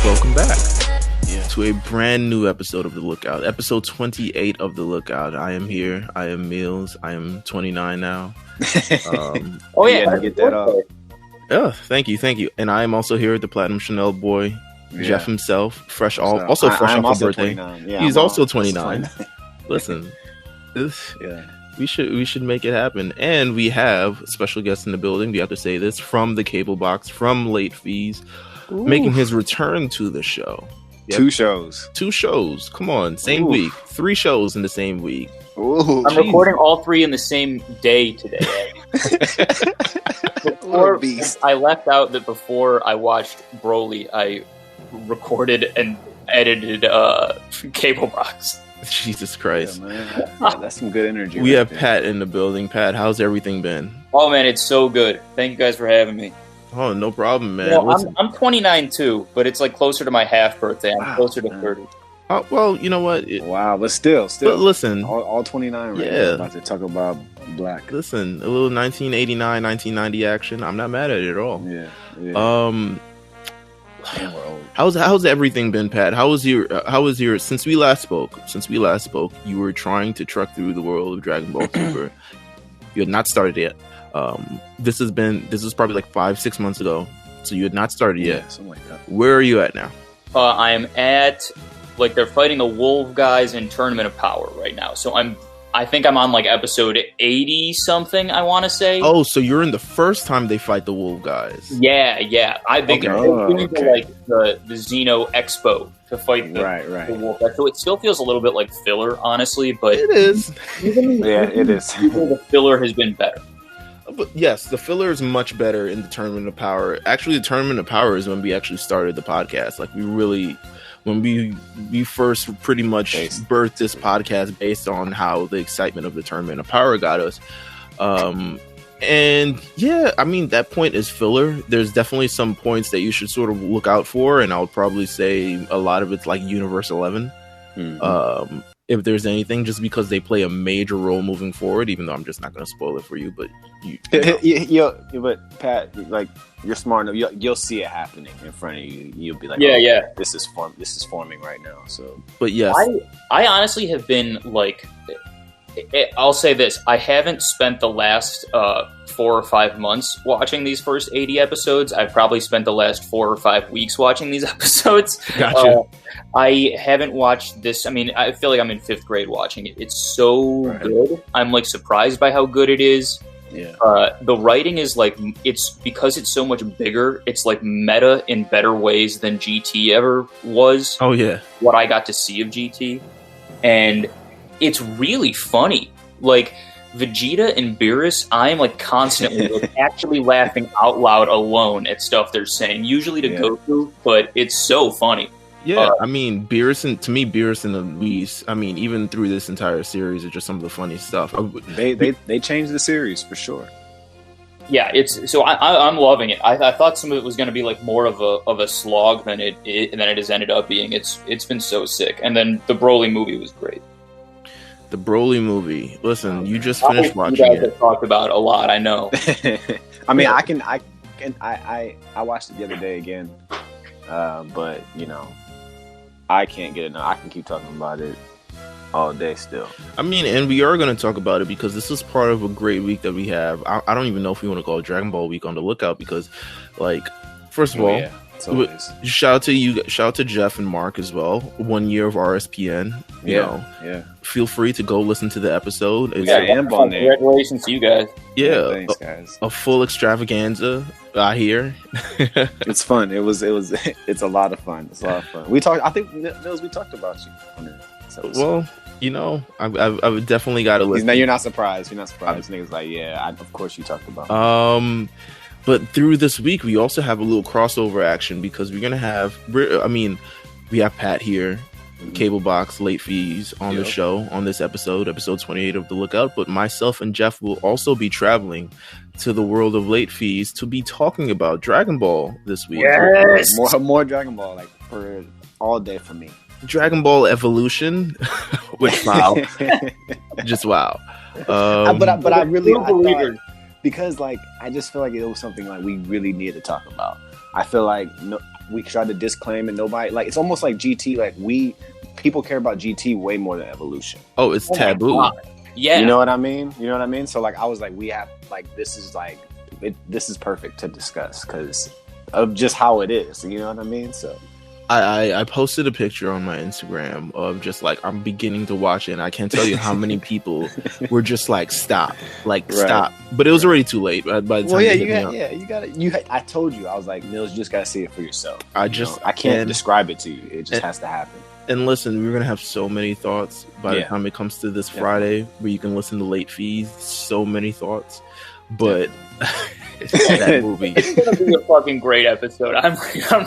welcome back to a brand new episode of The Lookout, episode 28 of The Lookout. I am here. I am Meals. I am 29 now. Oh yeah, get that up. Oh, thank you. And I am also here at the Platinum Chanel boy, Jeff himself, fresh off a birthday. Yeah, he's also 29. Listen, we should make it happen. And we have special guests in the building. We have to say this, from the Cable Box, from Late Fees, making his return to the show. Yep. Two shows. Come on, same week. 3 shows in the same week. Ooh, I'm recording all 3 in the same day today. I left out that before I watched Broly, I recorded and edited Cable Box. Jesus Christ. Yeah, man. That's some good energy. We have Pat in the building. Pat, how's everything been? Oh man, it's so good. Thank you guys for having me. Oh, no problem, man. I'm 29 too, but it's like closer to my half birthday. I'm closer to 30. Well, you know what? Wow, but still. But listen, all 29 right now. About to talk about Black. Listen, a little 1989, 1990 action. I'm not mad at it at all. Yeah. How's everything been, Pat? How was your since we last spoke, you were trying to truck through the world of Dragon Ball Super. You had not started yet. This is probably like 5-6 months ago, so you had not started yet. Something like that. Where are you at now? I am at, like, they're fighting the Wolf guys in Tournament of Power right now. So I think I'm on like episode 80 something, I want to say. Oh, so you're in the first time they fight the Wolf guys. Yeah. I think they're doing like the Xeno Expo to fight the Wolf guys. So it still feels a little bit like filler, honestly, but it is. It is. The filler has been better. But yes, the filler is much better in the Tournament of Power. Actually, the Tournament of Power is when we actually started the podcast. Like, when we first pretty much birthed this podcast based on how the excitement of the Tournament of Power got us. And yeah, I mean, that point is filler. There's definitely some points that you should sort of look out for, and I would probably say a lot of it's like Universe 11. Mm-hmm. If there's anything, just because they play a major role moving forward, even though I'm just not going to spoil it for you, but but Pat, like, you're smart enough, you'll see it happening in front of you. You'll be like, this is forming right now. So, but yes, I honestly have been like, I'll say this: I haven't spent the last 4 or 5 months watching these first 80 episodes. I've probably spent the last 4 or 5 weeks watching these episodes. Gotcha. I haven't watched this. I mean, I feel like I'm in 5th grade watching it. It's so good. I'm like surprised by how good it is. Yeah. The writing is like, it's because it's so much bigger. It's like meta in better ways than GT ever was. Oh yeah. What I got to see of GT, and it's really funny. Like, Vegeta and Beerus, I'm like constantly like, actually laughing out loud alone at stuff they're saying. Usually to Goku, but it's so funny. Yeah, I mean, Beerus and Elise, I mean, even through this entire series, are just some of the funny stuff. They changed the series for sure. Yeah, I'm loving it. I thought some of it was going to be like more of a slog than it has ended up being. It's been so sick. And then the Broly movie was great. The Broly movie. Listen, you just finished watching it. You guys have talked about a lot. I know. I mean, I watched it the other day again, but you know, I can't get it now. I can keep talking about it all day still. I mean, and we are going to talk about it because this is part of a great week that we have. I don't even know if we want to call it Dragon Ball Week on the Lookout because, like, first of all, shout out to Jeff and Mark as well. 1 year of RSPN. You know, feel free to go listen to the episode. Congratulations to you guys. Yeah, thanks, guys. A full extravaganza. I hear. It's fun. It's a lot of fun. It's a lot of fun. We talked about you on it. Well, you know, I've definitely got to listen. Now you're not surprised. Niggas like, of course you talked about. But through this week, we also have a little crossover action because we're gonna have. We have Pat here, Cable Box, Late Fees on the show on this episode 28 of The Lookout. But myself and Jeff will also be traveling to the world of Late Fees to be talking about Dragon Ball this week. Yes, more Dragon Ball, like, for all day for me. Dragon Ball Evolution, which wow, just wow. But I really thought, because, like, I just feel like it was something like we really needed to talk about. I feel like we tried to disclaim and nobody like. It's almost like GT. Like people care about GT way more than Evolution. Oh, it's taboo. Yeah, you know what I mean. So like, I was like, we have like this is like this is perfect to discuss because of just how it is. You know what I mean? So. I posted a picture on my Instagram of just like I'm beginning to watch it, and I can't tell you how many people were just like stop, but it was already too late by the time. You got it. I told you, I was like, Mills, you just gotta see it for yourself. I can't describe it to you. It just has to happen. And listen, we're gonna have so many thoughts by the time it comes to this Friday, where you can listen to Late Fees. So many thoughts, but. That movie. It's gonna be a fucking great episode. I'm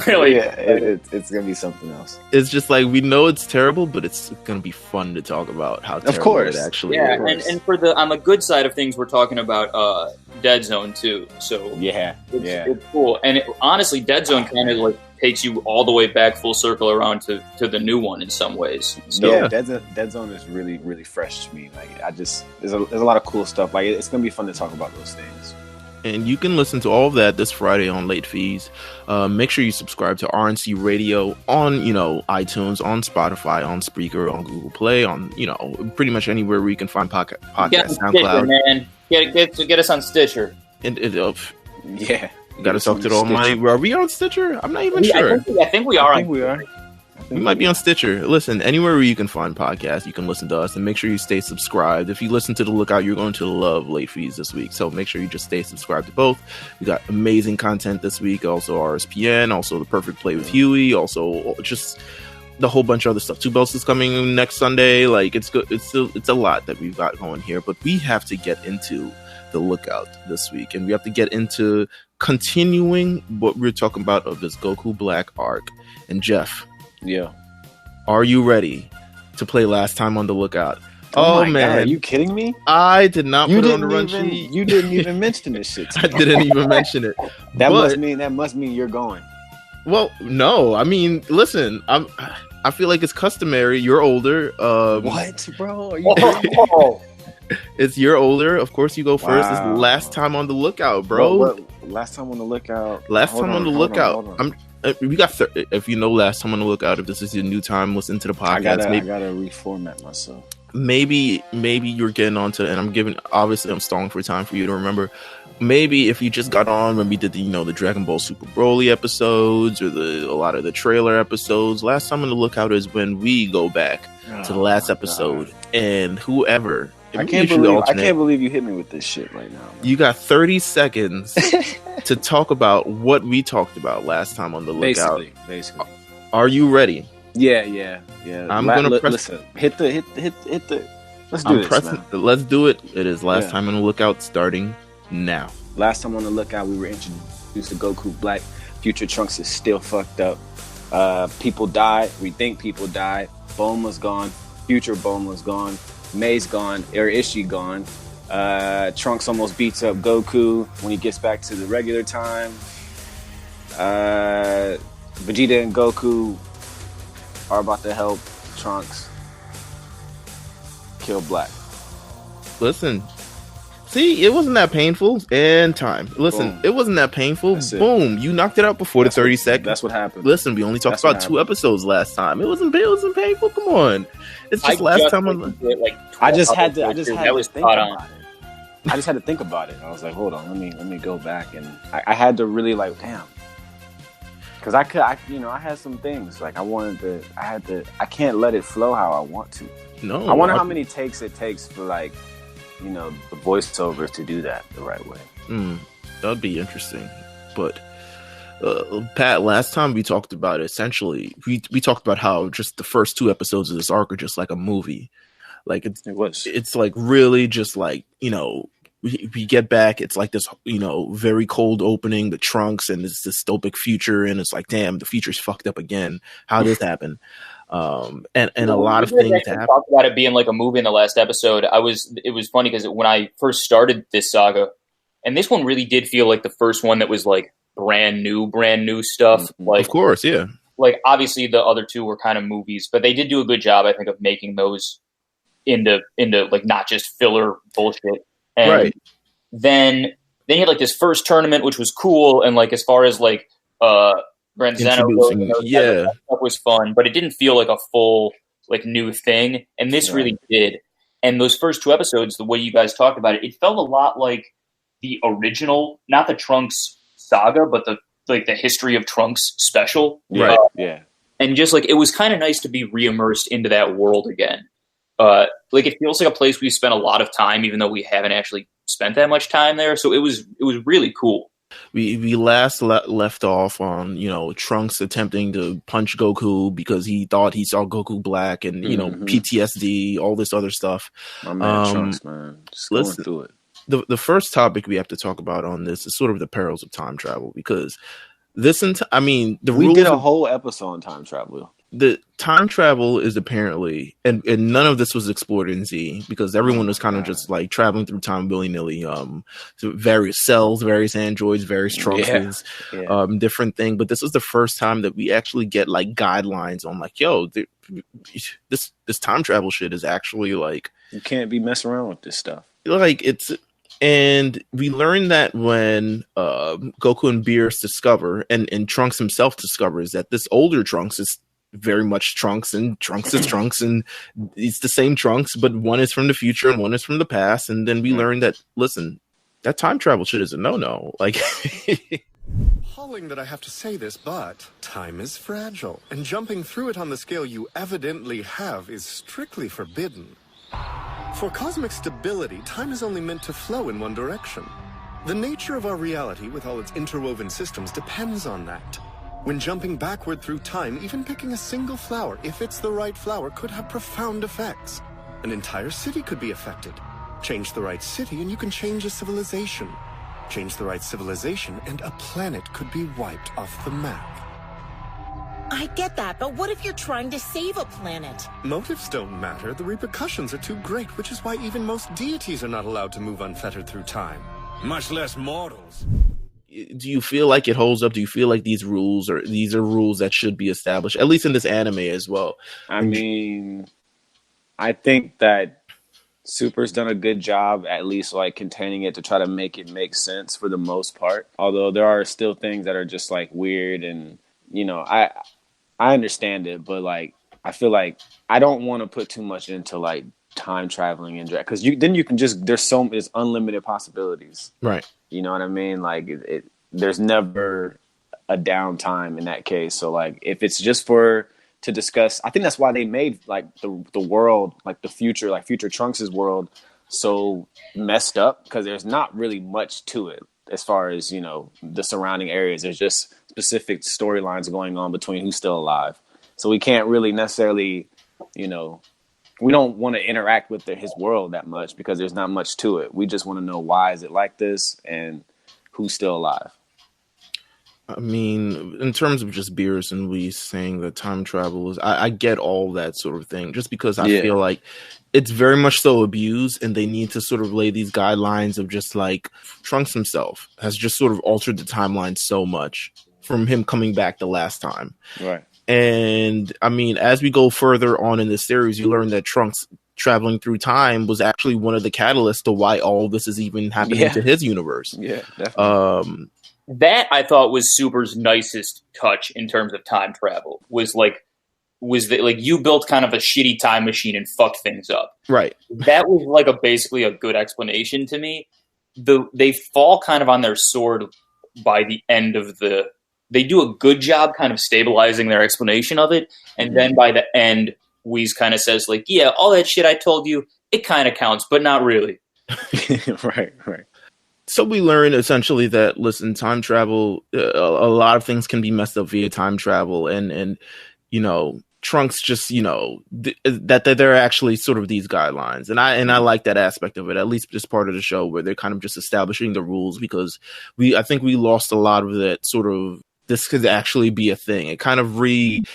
really it's gonna be something else. It's just like we know it's terrible, but it's gonna be fun to talk about how terrible it actually is. And for on the good side of things, we're talking about Dead Zone too. So it's cool. And honestly, Dead Zone kind of like takes you all the way back full circle around to the new one in some ways. So, Dead Zone is really, really fresh to me. Like there's a lot of cool stuff. Like it's gonna be fun to talk about those things. And you can listen to all of that this Friday on Late Fees. Make sure you subscribe to RNC Radio on, iTunes, on Spotify, on Spreaker, on Google Play, on, pretty much anywhere where you can find podcasts, SoundCloud. Man. Get us on Stitcher. And you got to talk to the Almighty. Are we on Stitcher? I'm not even sure. I think we are. We might be on Stitcher. Listen, anywhere where you can find podcasts, you can listen to us, and make sure you stay subscribed. If you listen to The Lookout, you're going to love Late Fees this week. So make sure you just stay subscribed to both. We got amazing content this week. Also RSPN, also The Perfect Play with Huey, also just the whole bunch of other stuff. Two Belts is coming next Sunday. Like it's good. It's a lot that we've got going here, but we have to get into The Lookout this week, and we have to get into continuing what we're talking about of this Goku Black arc. And Jeff. Yeah. Are you ready to play Last Time on the Lookout? Oh man. God, are you kidding me? I did not put it on the run sheet. You didn't even mention this shit. I didn't even mention it. That must mean you're going. Well, no. I mean, listen, I feel like it's customary. You're older. What, bro? Are you It's you're older. Of course you go first. Wow. It's Last Time on the Lookout, bro. What? Last Time on the Lookout. Last Time on the Lookout. We got if you know Last Time on the Lookout, if this is your new time, listen to the podcast. I gotta reformat myself. Maybe you're getting onto, and I'm stalling for time for you to remember. Maybe if you just got on when we did the Dragon Ball Super Broly episodes or a lot of the trailer episodes, Last Time on the Lookout is when we go back to the last episode, and whoever. I can't believe you hit me with this shit right now. Man. You got 30 seconds to talk about what we talked about last time on the Lookout. Basically. Are you ready? Yeah. I'm gonna press. Listen, hit the. Let's do this. Man. Let's do it. It is Last Time on the Lookout, starting now. Last time on the Lookout, we were introduced to Goku Black. Future Trunks is still fucked up. People died. We think people died. Bulma's gone. Future Bulma's gone. May's gone, or is she gone? Trunks almost beats up Goku when he gets back to the regular time. Vegeta and Goku are about to help Trunks kill Black. Listen, see, it wasn't that painful. And time. Listen, Boom. It wasn't that painful. Boom, you knocked it out before the 30 seconds. That's what happened. Listen, we only talked about 2 episodes last time. It wasn't painful. Come on. It's just last time on I just had to think about it. I just had to think about it. I was like, hold on, let me go back, and I had to really damn, because I had some things I can't let it flow how I want to. No, I wonder how many takes it takes for the voiceovers to do that the right way. That'd be interesting, but. Pat, last time we talked about essentially, we talked about how just the first 2 episodes of this arc are just like a movie. Like it's like really just like, we get back, it's like this, very cold opening, the Trunks and this dystopic future. And it's like, damn, the future's fucked up again. How did this happen? And a lot of things happen. Talked about it being like a movie in the last episode. It was funny because when I first started this saga, and this one really did feel like the first one that was like, brand new stuff. Like, of course, yeah. Like, obviously, the other 2 were kind of movies, but they did do a good job, I think, of making those into like not just filler bullshit. And right. Then they had like this first tournament, which was cool, and like as far as like Brent Zeno, that stuff was fun, but it didn't feel like a full new thing. And this really did. And those first 2 episodes, the way you guys talked about it, it felt a lot like the original, not the Trunks saga, but the history of Trunks special. Right. Yeah. And just it was kind of nice to be re-immersed into that world again. It feels like a place we spent a lot of time, even though we haven't actually spent that much time there. So it was really cool. We last left off on, Trunks attempting to punch Goku because he thought he saw Goku Black and, PTSD, all this other stuff. My man Trunks, man. Just going through it. The first topic we have to talk about on this is sort of the perils of time travel, because we did a whole episode on time travel. The time travel is apparently, and none of this was explored in Z, because everyone was kind of just traveling through time willy-nilly. So various cells, various androids, various Trunkses, different thing. But this was the first time that we actually get guidelines on this time travel shit is actually you can't be messing around with this stuff. And we learned that when Goku and Beerus discover, and Trunks himself discovers, that this older Trunks is very much Trunks, and Trunks is Trunks, and it's the same Trunks, but one is from the future and one is from the past. And then we learned that, listen, that time travel shit is a no-no. Appalling that I have to say this, but time is fragile, and jumping through it on the scale you evidently have is strictly forbidden. For cosmic stability, time is only meant to flow in one direction. The nature of our reality, with all its interwoven systems, depends on that. When jumping backward through time, even picking a single flower, if it's the right flower, could have profound effects. An entire city could be affected. Change the right city and you can change a civilization. Change the right civilization and a planet could be wiped off the map. I get that, but what if you're trying to save a planet? Motives don't matter. The repercussions are too great, which is why even most deities are not allowed to move unfettered through time. Much less mortals. Do you feel like it holds up? Do you feel like these are rules that should be established, at least in this anime as well? I mean, I think that Super's done a good job, at least containing it to try to make it make sense for the most part. Although there are still things that are just weird, and I understand it, but I feel like I don't want to put too much into time traveling and because then you can just there's unlimited possibilities, right? You know what I mean? There's never a downtime in that case. So if it's just to discuss, I think that's why they made the world, the future, future Trunks' world, so messed up, because there's not really much to it as far as the surrounding areas. There's just specific storylines going on between who's still alive. So we can't really necessarily, we don't want to interact with his world that much because there's not much to it. We just want to know why is it like this and who's still alive. I mean, in terms of just Beerus and Whis saying that time travel is, I get all that sort of thing, just because I feel like it's very much so abused, and they need to sort of lay these guidelines of just Trunks himself has just sort of altered the timeline so much from him coming back the last time. Right. And I mean, as we go further on in this series, you learn that Trunks traveling through time was actually one of the catalysts to why all this is even happening to his universe. Yeah, definitely. That I thought was Super's nicest touch in terms of time travel. Was that you built kind of a shitty time machine and fucked things up. Right. That was basically a good explanation to me. They fall kind of on their sword by the end of they do a good job kind of stabilizing their explanation of it. And then by the end, Whis kind of says yeah, all that shit I told you, it kind of counts, but not really. Right. So we learn essentially that, listen, time travel, a lot of things can be messed up via time travel, and Trunks just, that there are actually sort of these guidelines, and I like that aspect of it, at least just part of the show where they're kind of just establishing the rules, because I think we lost a lot of that sort of, this could actually be a thing. It kind of resets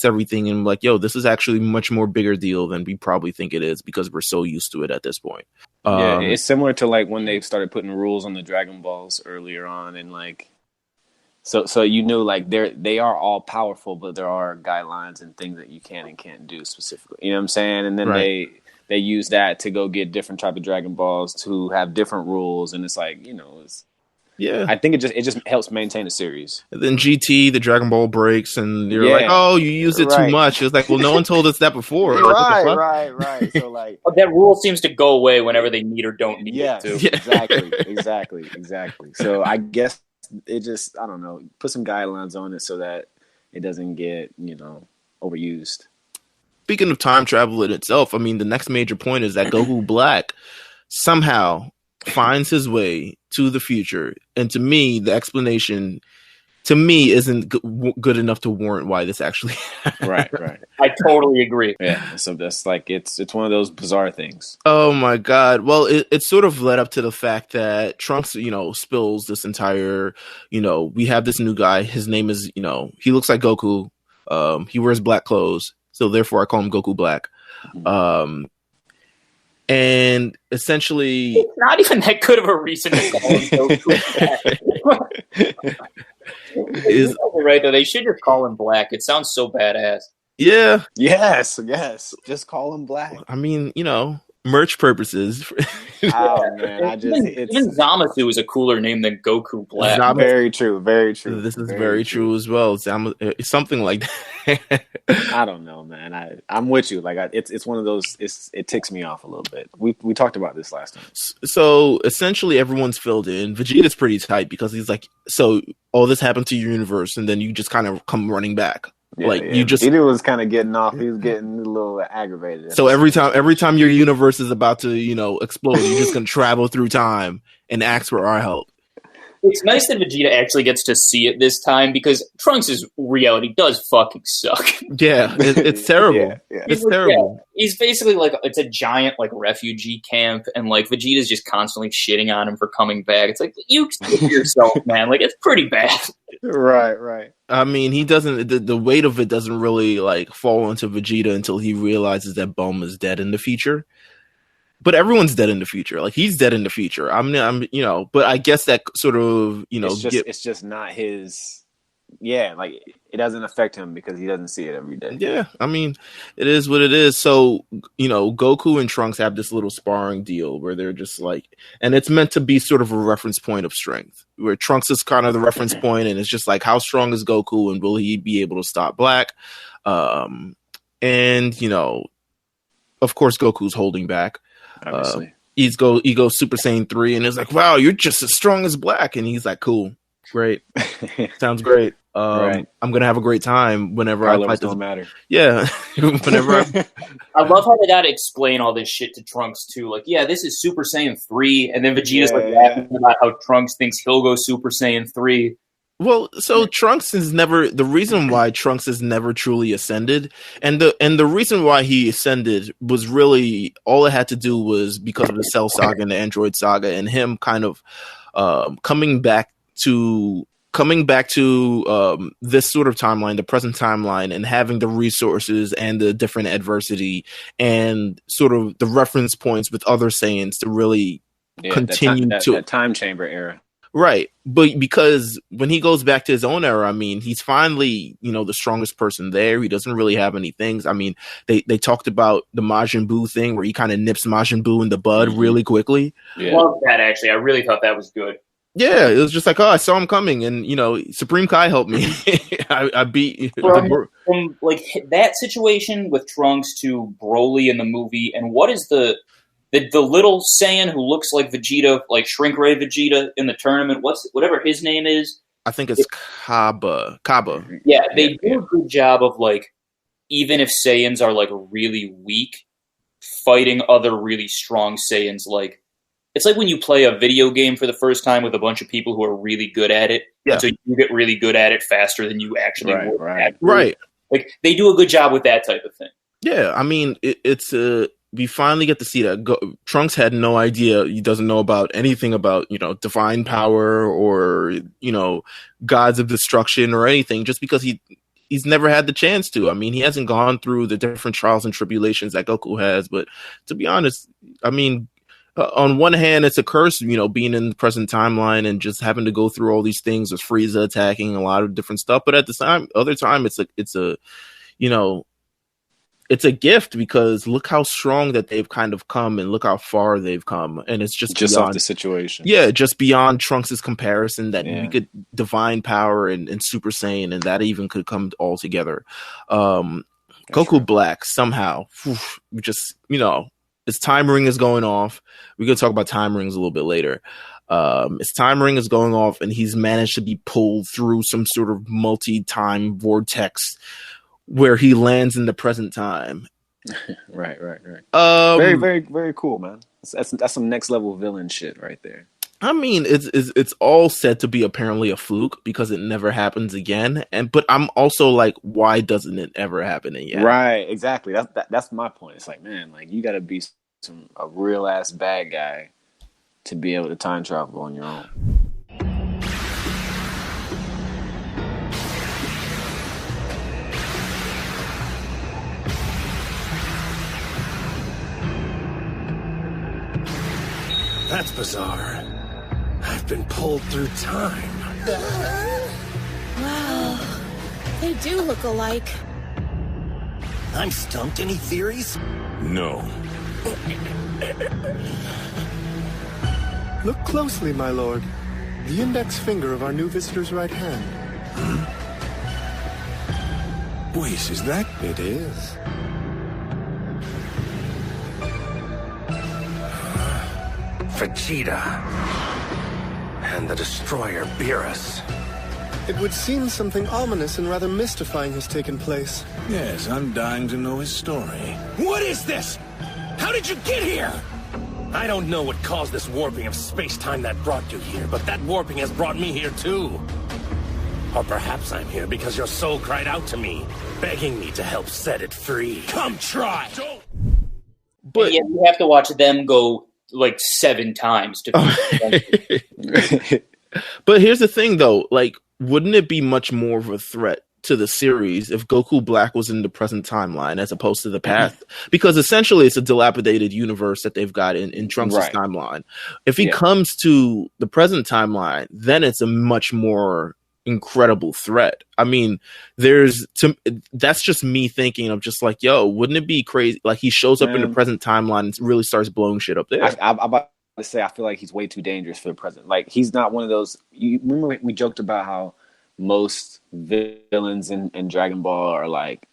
everything, and this is actually much more bigger deal than we probably think it is, because we're so used to it at this point. Yeah, it's similar to when they started putting rules on the Dragon Balls earlier on, and so you knew they are all powerful, but there are guidelines and things that you can and can't do specifically. You know what I'm saying? And then they use that to go get different type of Dragon Balls to have different rules, and it's Yeah, I think it just helps maintain a series. And then GT, the Dragon Ball breaks, and you're like, oh, you used it too much. It's like, well, no one told us that before. Right. So like that rule seems to go away whenever they need or don't need it to. Exactly. So I guess it just, I don't know, put some guidelines on it so that it doesn't get, overused. Speaking of time travel in itself, I mean, the next major point is that Goku Black somehow finds his way to the future. And to me, the explanation isn't good enough to warrant why this actually Right. I totally agree. Yeah, so that's like, it's one of those bizarre things. Oh my God. Well, it sort of led up to the fact that Trunks, spills this entire, we have this new guy. His name is, he looks like Goku. He wears black clothes. So therefore I call him Goku Black. And essentially, it's not even that good of a reason to call him Goku Black. Is right though? They should just call him Black. It sounds so badass. Yeah. Yes. Just call him Black. I mean, merch purposes. Oh man, even Zamasu is a cooler name than Goku Black. Very true. This is very true as well. Something like that. I don't know, man. I'm with you. Like it's one of those. It ticks me off a little bit. We talked about this last time. So essentially, everyone's filled in. Vegeta's pretty tight because he's like, so all this happened to your universe, and then you just kind of come running back. You just. Vegeta was kind of getting off. He was getting a little aggravated. So every time your universe is about to explode, you're just gonna travel through time and ask for our help. It's nice that Vegeta actually gets to see it this time because Trunks' reality does fucking suck. Yeah, it's terrible. Yeah. It's terrible. Yeah. He's basically like, it's a giant like refugee camp, and like Vegeta's just constantly shitting on him for coming back. It's like, you stick yourself, man. Like, it's pretty bad. Right. I mean, he doesn't. The weight of it doesn't really like fall onto Vegeta until he realizes that Bulma's dead in the future. But everyone's dead in the future. Like, he's dead in the future. I'm but I guess that sort of, it's just not his. Yeah, like it doesn't affect him because he doesn't see it every day. Yeah, I mean, it is what it is. So, Goku and Trunks have this little sparring deal where they're just like, and it's meant to be sort of a reference point of strength, where Trunks is kind of the reference point, and it's just like, how strong is Goku, and will he be able to stop Black? And of course, Goku's holding back. Obviously. He goes Super Saiyan 3 and is like, wow, you're just as strong as Black. And he's like, cool, great, sounds great. Right. I'm gonna have a great time whenever I fight. Don't matter. Yeah, whenever. I love how they gotta explain all this shit to Trunks too. Like, yeah, this is Super Saiyan 3, and then Vegeta's laughing about how Trunks thinks he'll go Super Saiyan 3. Well, so Trunks is never the reason why Trunks has never truly ascended, and the reason why he ascended was really all it had to do was because of the Cell Saga and the Android Saga, and him kind of coming back to this sort of timeline, the present timeline, and having the resources and the different adversity and sort of the reference points with other Saiyans to really continue that time chamber era. Right. But because when he goes back to his own era, I mean, he's finally, the strongest person there. He doesn't really have any things. I mean, they talked about the Majin Buu thing where he kind of nips Majin Buu in the bud really quickly. Yeah. I love that, actually. I really thought that was good. Yeah, it was just like, oh, I saw him coming, and Supreme Kai helped me. I beat from like that situation with Trunks to Broly in the movie, and what is the little Saiyan who looks like Vegeta, like Shrink Ray Vegeta in the tournament? Whatever his name is? I think it's Kaba. Yeah, they do a good job of like, even if Saiyans are like really weak, fighting other really strong Saiyans. Like, it's like when you play a video game for the first time with a bunch of people who are really good at it. Yeah. So you get really good at it faster than you actually would. Right. Like, they do a good job with that type of thing. Yeah, I mean, it's we finally get to see that. Trunks had no idea. He doesn't know about anything about, divine power or, gods of destruction or anything, just because he's never had the chance to. I mean, he hasn't gone through the different trials and tribulations that Goku has. But to be honest, I mean, on one hand, it's a curse, being in the present timeline and just having to go through all these things with Frieza attacking a lot of different stuff. But at the other time, it's a it's a gift because look how strong that they've kind of come and look how far they've come. And it's just beyond off the situation. Yeah, just beyond Trunks' comparison that we could divine power and Super Saiyan, and that even could come all together. Goku Black somehow, just, his time ring is going off. We're going to talk about time rings a little bit later. His time ring is going off, and he's managed to be pulled through some sort of multi-time vortex where he lands in the present time. Right. Very, very, very cool, man. That's some next level villain shit right there. I mean, it's all said to be apparently a fluke because it never happens again. But I'm also like, why doesn't it ever happen again? Right, exactly. That's my point. It's like, man, like you got to be a real ass bad guy to be able to time travel on your own. That's bizarre. I've been pulled through time. Wow. They do look alike. I'm stumped. Any theories? No. Look closely, my lord. The index finger of our new visitor's right hand. Wait, is that? It is. Vegeta. And the destroyer, Beerus. It would seem something ominous and rather mystifying has taken place. Yes, I'm dying to know his story. What is this? How did you get here? I don't know what caused this warping of space-time that brought you here, but that warping has brought me here too. Or perhaps I'm here because your soul cried out to me, begging me to help set it free. Come try! But yeah, you have to watch them go like 7 times to But here's the thing though, like, wouldn't it be much more of a threat to the series if Goku Black was in the present timeline as opposed to the past? Because essentially it's a dilapidated universe that they've got in Trunks' timeline. If he comes to the present timeline, then it's a much more incredible threat. I mean, that's just me thinking of just like, yo, wouldn't it be crazy? Like he shows up in the present timeline and really starts blowing shit up there. I'm about to say, I feel like he's way too dangerous for the present. Like he's not one of those. You remember we joked about how most villains in Dragon Ball are like,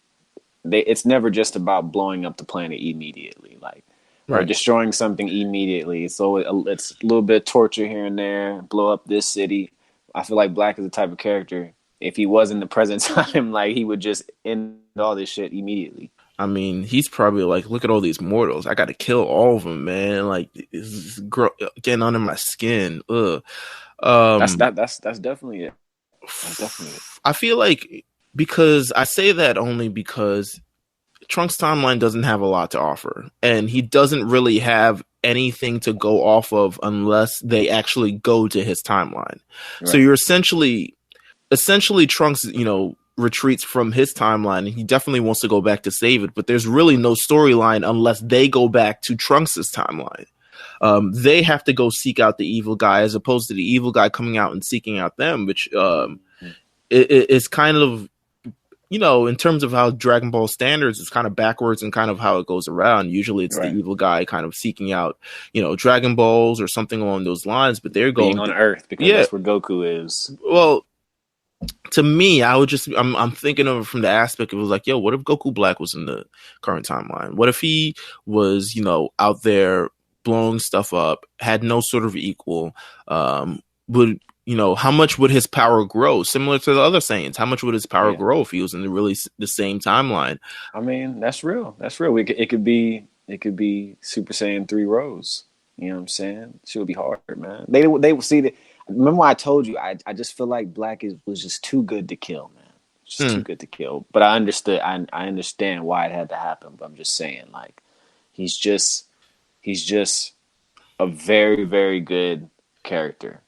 it's never just about blowing up the planet immediately, like or destroying something immediately. So it's a little bit of torture here and there, blow up this city. I feel like Black is the type of character, if he was in the present time, like he would just end all this shit immediately. I mean, he's probably like, look at all these mortals. I got to kill all of them, man. Like, it's getting under my skin. Ugh. That's definitely it. That's definitely it. I feel like, because I say that only because Trunks' timeline doesn't have a lot to offer, and he doesn't really have anything to go off of unless they actually go to his timeline. Right. So you're essentially Trunks, retreats from his timeline, and he definitely wants to go back to save it, but there's really no storyline unless they go back to Trunks' timeline. They have to go seek out the evil guy as opposed to the evil guy coming out and seeking out them, which is kind of, in terms of how Dragon Ball standards, it's kind of backwards and kind of how it goes around. Usually it's the evil guy kind of seeking out, Dragon Balls or something along those lines, but they're going on Earth because that's where Goku is. Well, to me, I'm thinking of it from the aspect of it was like, yo, what if Goku Black was in the current timeline? What if he was, out there blowing stuff up, had no sort of equal, would, how much would his power grow? Similar to the other Saiyans, how much would his power grow if he was in the same timeline? I mean, that's real. That's real. It could be Super Saiyan 3 Rose. You know what I'm saying? It would be hard, man. They would see that. Remember I told you, I just feel like Black was just too good to kill, man. Just too good to kill. But I understand why it had to happen. But I'm just saying, like, he's just a very, very good character.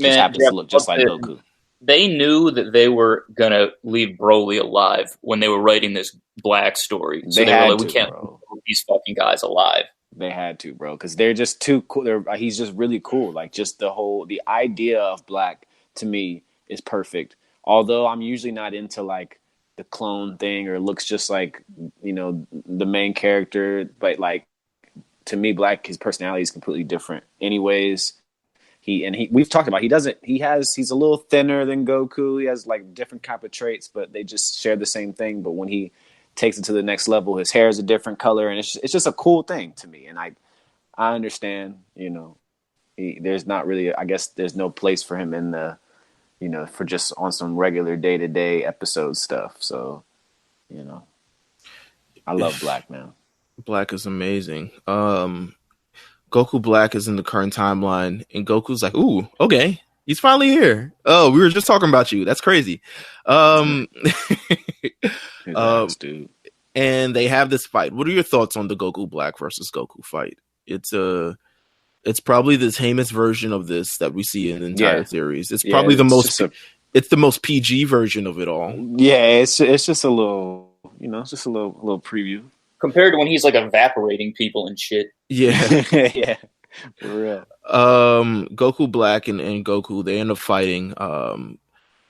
Just happens to look just like Goku. They knew that they were gonna leave Broly alive when they were writing this Black story. So they were like, we can't leave these fucking guys alive. They had to, bro, because they're just too cool. He's just really cool. Like, just the idea of Black to me is perfect. Although I'm usually not into like the clone thing or looks just like, you know, the main character. But like, to me, Black, his personality is completely different. Anyways, we've talked about, he's a little thinner than Goku. He has like different type of traits, but they just share the same thing. But when he takes it to the next level, his hair is a different color, and it's just a cool thing to me. And I understand, you know, there's not really, I guess there's no place for him in the, you know, for just on some regular day-to-day episode stuff. So, you know, I love Black, man. Black is amazing. Goku Black is in the current timeline, and Goku's like, "Ooh, okay, he's finally here. Oh, we were just talking about you. That's crazy." Dude. And they have this fight. What are your thoughts on the Goku Black versus Goku fight? It's probably the tamest version of this that we see in the entire series. It's probably it's the most PG version of it all. Yeah, it's just a little, you know, it's just a little preview. Compared to when he's like evaporating people and shit. Yeah. Yeah. For real. Goku Black and Goku, they end up fighting.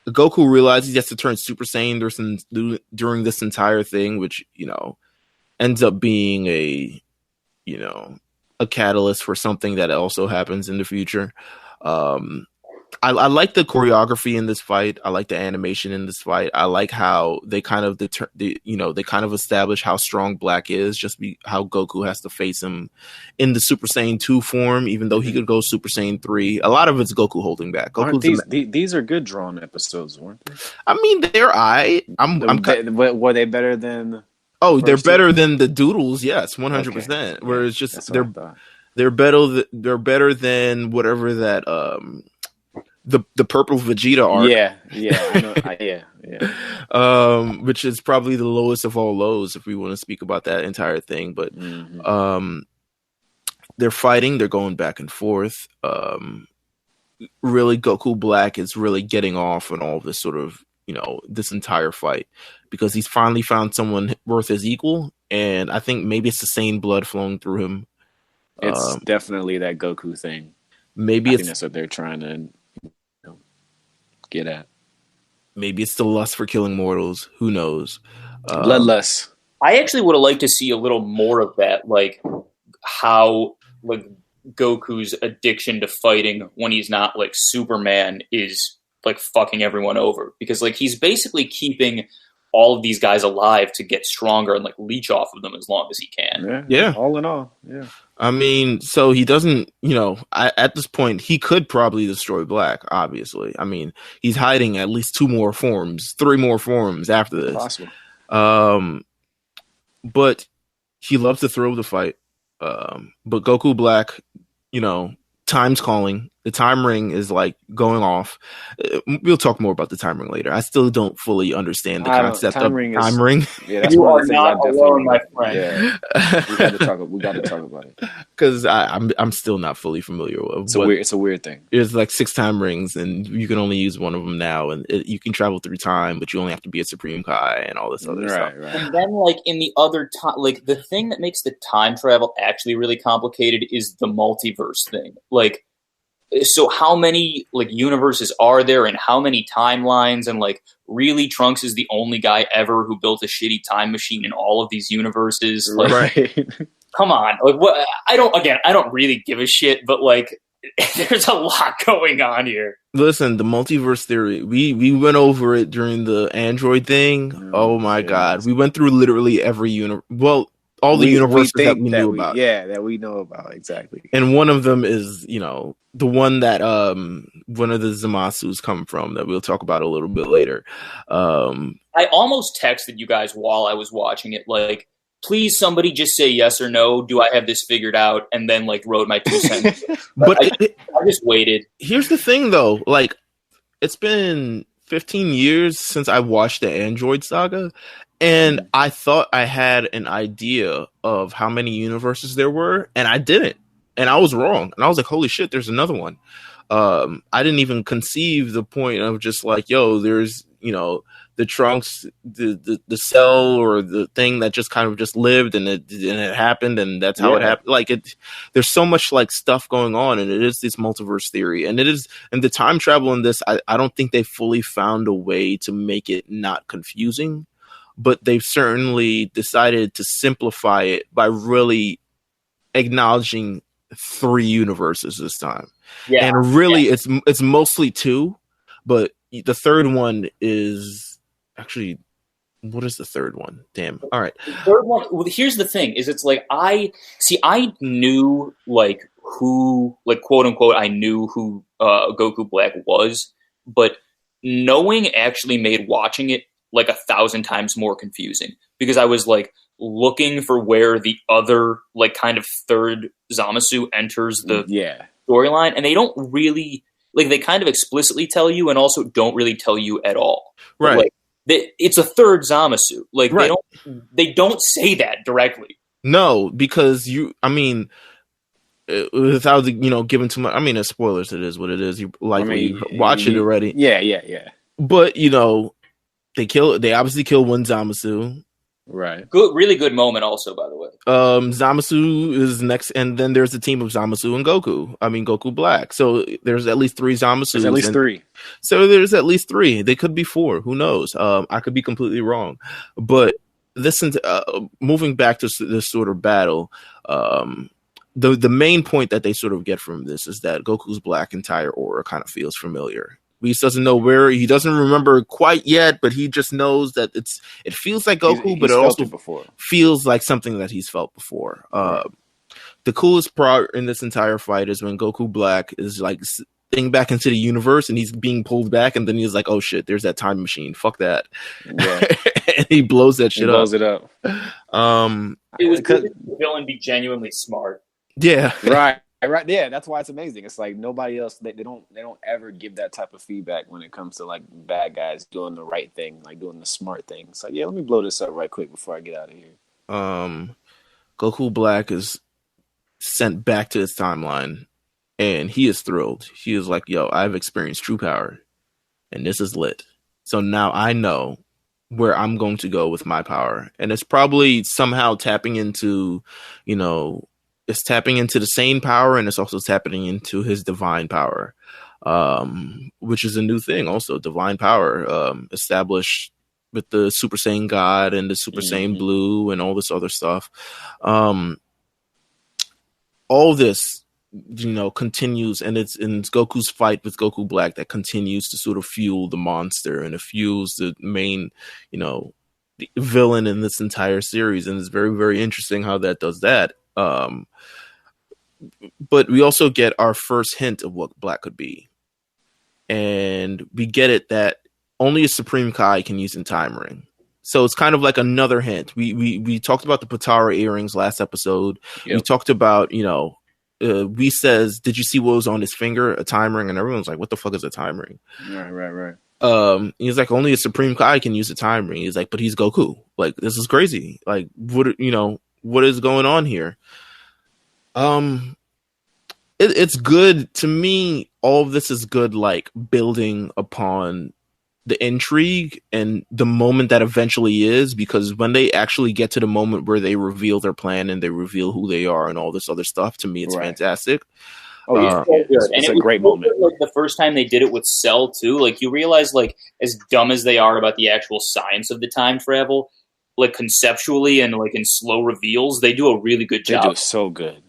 Goku realizes he has to turn Super Saiyan during this entire thing, which, you know, ends up being a catalyst for something that also happens in the future. I like the choreography in this fight. I like the animation in this fight. I like how they kind of establish how strong Black is, how Goku has to face him in the Super Saiyan 2 form, even though he could go Super Saiyan 3. A lot of it's Goku holding back. These are good drawn episodes, weren't they? I mean, were they better than? Oh, they're better than the doodles. Yes, 100%. Okay. Where it's just they're better than whatever that the purple Vegeta arc. Which is probably the lowest of all lows if we want to speak about that entire thing. But they're fighting, they're going back and forth. Really, Goku Black is really getting off on all this sort of, you know, this entire fight because he's finally found someone worth his equal, and I think maybe it's the same blood flowing through him. It's definitely that Goku thing. I think that's what they're trying to get at. Maybe it's the lust for killing mortals. Who knows? Bloodlust. I actually would have liked to see a little more of that, like how like Goku's addiction to fighting when he's not like Superman is like fucking everyone over, because like he's basically keeping all of these guys alive to get stronger and like leech off of them as long as he can. Yeah. All in all, yeah. I mean, so he doesn't, you know, at this point, he could probably destroy Black, obviously. I mean, he's hiding at least 3 more forms after this. Possible. But he loves to throw the fight. But Goku Black, you know, time's calling. The time ring is like going off. We'll talk more about the time ring later. I still don't fully understand the concept of time ring. Yeah, that's you are not alone, my friend. Yeah. we got to talk about it because I'm still not fully familiar with. It's a weird thing. There's like 6 time rings, and you can only use one of them now, and you can travel through time, but you only have to be a Supreme Kai and all this other stuff. Right. And then, like in the other time, like the thing that makes the time travel actually really complicated is the multiverse thing, like. So how many like universes are there and how many timelines, and like really Trunks is the only guy ever who built a shitty time machine in all of these universes? Like, right. Come on. Like what I don't really give a shit, but like there's a lot going on here. Listen, the multiverse theory, we went over it during the Android thing. Oh my God. We went through literally every all the universes that we knew about. Yeah, that we know about, exactly. And one of them is, you know, the one that one of the Zamasus come from that we'll talk about a little bit later. I almost texted you guys while I was watching it, like, please somebody just say yes or no. Do I have this figured out? And then like wrote my 2 cents. But I just waited. Here's the thing though, like it's been 15 years since I watched the Android saga. And I thought I had an idea of how many universes there were, and I didn't. And I was wrong. And I was like, holy shit, there's another one. I didn't even conceive the point of just like, yo, there's, you know, the Trunks, the cell or the thing that just kind of just lived and it happened and that's how it happened. Like there's so much like stuff going on, and it is this multiverse theory, and the time travel in this, I don't think they fully found a way to make it not confusing. but they've certainly decided to simplify it by really acknowledging 3 universes this time. Yeah. And really it's mostly 2, but the third one is actually, what is the third one? Damn. All right. The third one, well, here's the thing, is it's like I knew like who, like quote unquote, I knew who Goku Black was, but knowing actually made watching it like 1,000 times more confusing, because I was like looking for where the other like kind of third Zamasu enters the storyline, and they don't really, like, they kind of explicitly tell you and also don't really tell you at all. Right. Like, it's a third Zamasu. Like, right. They don't say that directly. No, because without giving too much, as spoilers, it is what it is. You likely watch it already. Yeah. But they obviously kill one Zamasu. Right. Good, really good moment also, by the way. Zamasu is next, and then there's a team of Zamasu and Goku Black. So there's at least 3 Zamasu. There's at least 3. So there's at least 3. They could be 4. Who knows? I could be completely wrong. But moving back to this sort of battle, the main point that they sort of get from this is that Goku's Black entire aura kind of feels familiar. He doesn't know where, he doesn't remember quite yet, but he just knows that it feels like Goku, but it also feels like something that he's felt before. The coolest part in this entire fight is when Goku Black is like thing back into the universe and he's being pulled back, and then he's like, oh shit, there's that time machine. Fuck that. Yeah. And he blows that shit up. Blows it up. It was good to the villain be genuinely smart. Yeah. Right. Yeah, that's why it's amazing. It's like nobody else, they don't ever give that type of feedback when it comes to like bad guys doing the right thing, like doing the smart thing. So yeah, let me blow this up right quick before I get out of here. Goku Black is sent back to his timeline and he is thrilled. He is like, yo, I've experienced true power and this is lit. So now I know where I'm going to go with my power. And it's probably somehow tapping into, it's tapping into the same power, and it's also tapping into his divine power, which is a new thing. Also, divine power established with the Super Saiyan God and the Super Saiyan Blue and all this other stuff. All this, continues, and it's Goku's fight with Goku Black that continues to sort of fuel the monster, and it fuels the main, the villain in this entire series, and it's very, very interesting how that does that. But we also get our first hint of what Black could be, and we get it that only a Supreme Kai can use a time ring. So it's kind of like another hint. We talked about the Potara earrings last episode. Yep. We talked about we says, did you see what was on his finger? A time ring, and everyone's like, what the fuck is a time ring? Right. He's like, only a Supreme Kai can use a time ring. He's like, but he's Goku. Like, this is crazy. Like, what is going on here? It's good to me. All of this is good, like building upon the intrigue and the moment that eventually is, because when they actually get to the moment where they reveal their plan and they reveal who they are and all this other stuff, to me, it's fantastic. Oh, yeah, it's a great moment. Like the first time they did it with Cell too, like you realize, like as dumb as they are about the actual science of the time travel, like conceptually and like in slow reveals, they do a really good job. They do so good.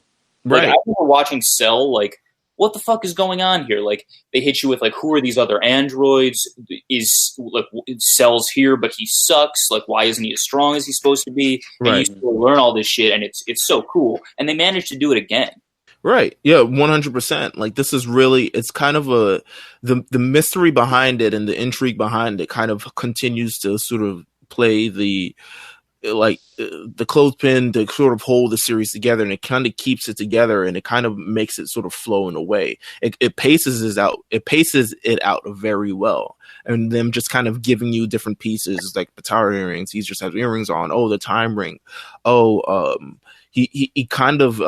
Like, right. I remember watching Cell, like, what the fuck is going on here? Like, they hit you with, like, who are these other androids? Is, like, Cell's here, but he sucks. Like, why isn't he as strong as he's supposed to be? And you still learn all this shit, and it's so cool. And they managed to do it again. Right. Yeah, 100%. Like, this is really, it's kind of the mystery behind it and the intrigue behind it kind of continues to sort of play the clothespin to sort of hold the series together, and it kind of keeps it together, and it kind of makes it sort of flow in a way. It paces it out very well, and them just kind of giving you different pieces, like Potara earrings. He just has earrings on. Oh, the time ring. Oh, he kind of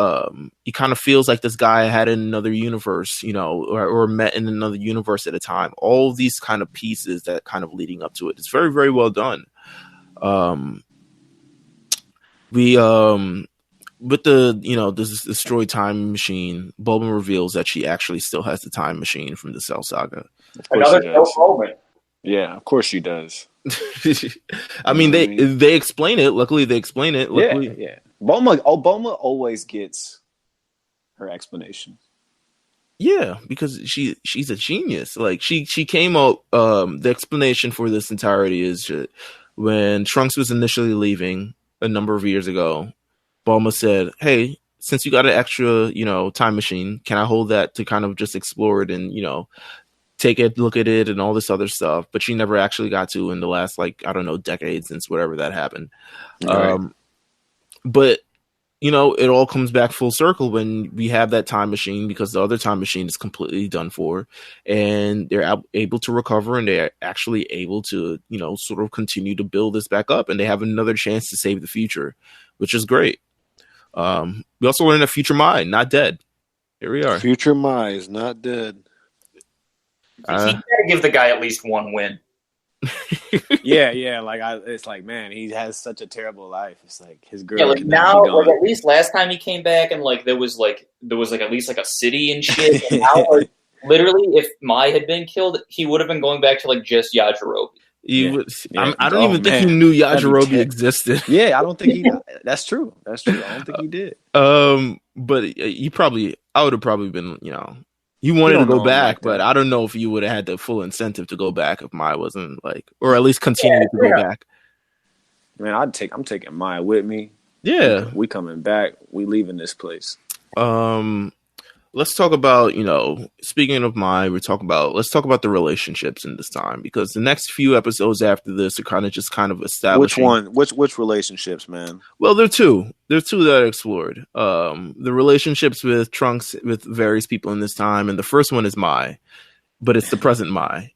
feels like this guy I had in another universe, or met in another universe at a time. All these kind of pieces that kind of leading up to it. It's very, very well done. With the this destroyed time machine, Bulma reveals that she actually still has the time machine from the Cell Saga. Another dope moment. Yeah, of course she does. I mean, they explain it. Luckily, they explain it. Luckily. Yeah. Bulma always gets her explanation. Yeah, because she's a genius. Like she came out. The explanation for this entirety is when Trunks was initially leaving a number of years ago, Bulma said, "Hey, since you got an extra, time machine, can I hold that to kind of just explore it and take a look at it and all this other stuff?" But she never actually got to in the last decades since whatever that happened. Right. But it all comes back full circle when we have that time machine, because the other time machine is completely done for, and they're able to recover, and they're actually able to, sort of continue to build this back up, and they have another chance to save the future, which is great. We also learned that Future Mai not dead. Here we are. Future Mai is not dead. You gotta give the guy at least one win. Yeah. Like it's like, man, he has such a terrible life. It's like his girl. Yeah, like now, like at least last time he came back, and like there was at least like a city and shit. And now, like, literally, if Mai had been killed, he would have been going back to like just Yajirobe. I don't even think he knew Yajirobe existed. Yeah, I don't think he. That's true. I don't think he did. But I would have probably been, you wanted to go back, but I don't know if you would have had the full incentive to go back if Mai wasn't or at least continue to go back. Man, I'm taking Mai with me. Yeah, we coming back. We leaving this place. Let's talk about, speaking of Mai, let's talk about the relationships in this time, because the next few episodes after this are kind of establishing. Which one? Which relationships, man? Well, there are two. There's two that are explored. The relationships with Trunks with various people in this time, and the first one is Mai, but it's the present Mai.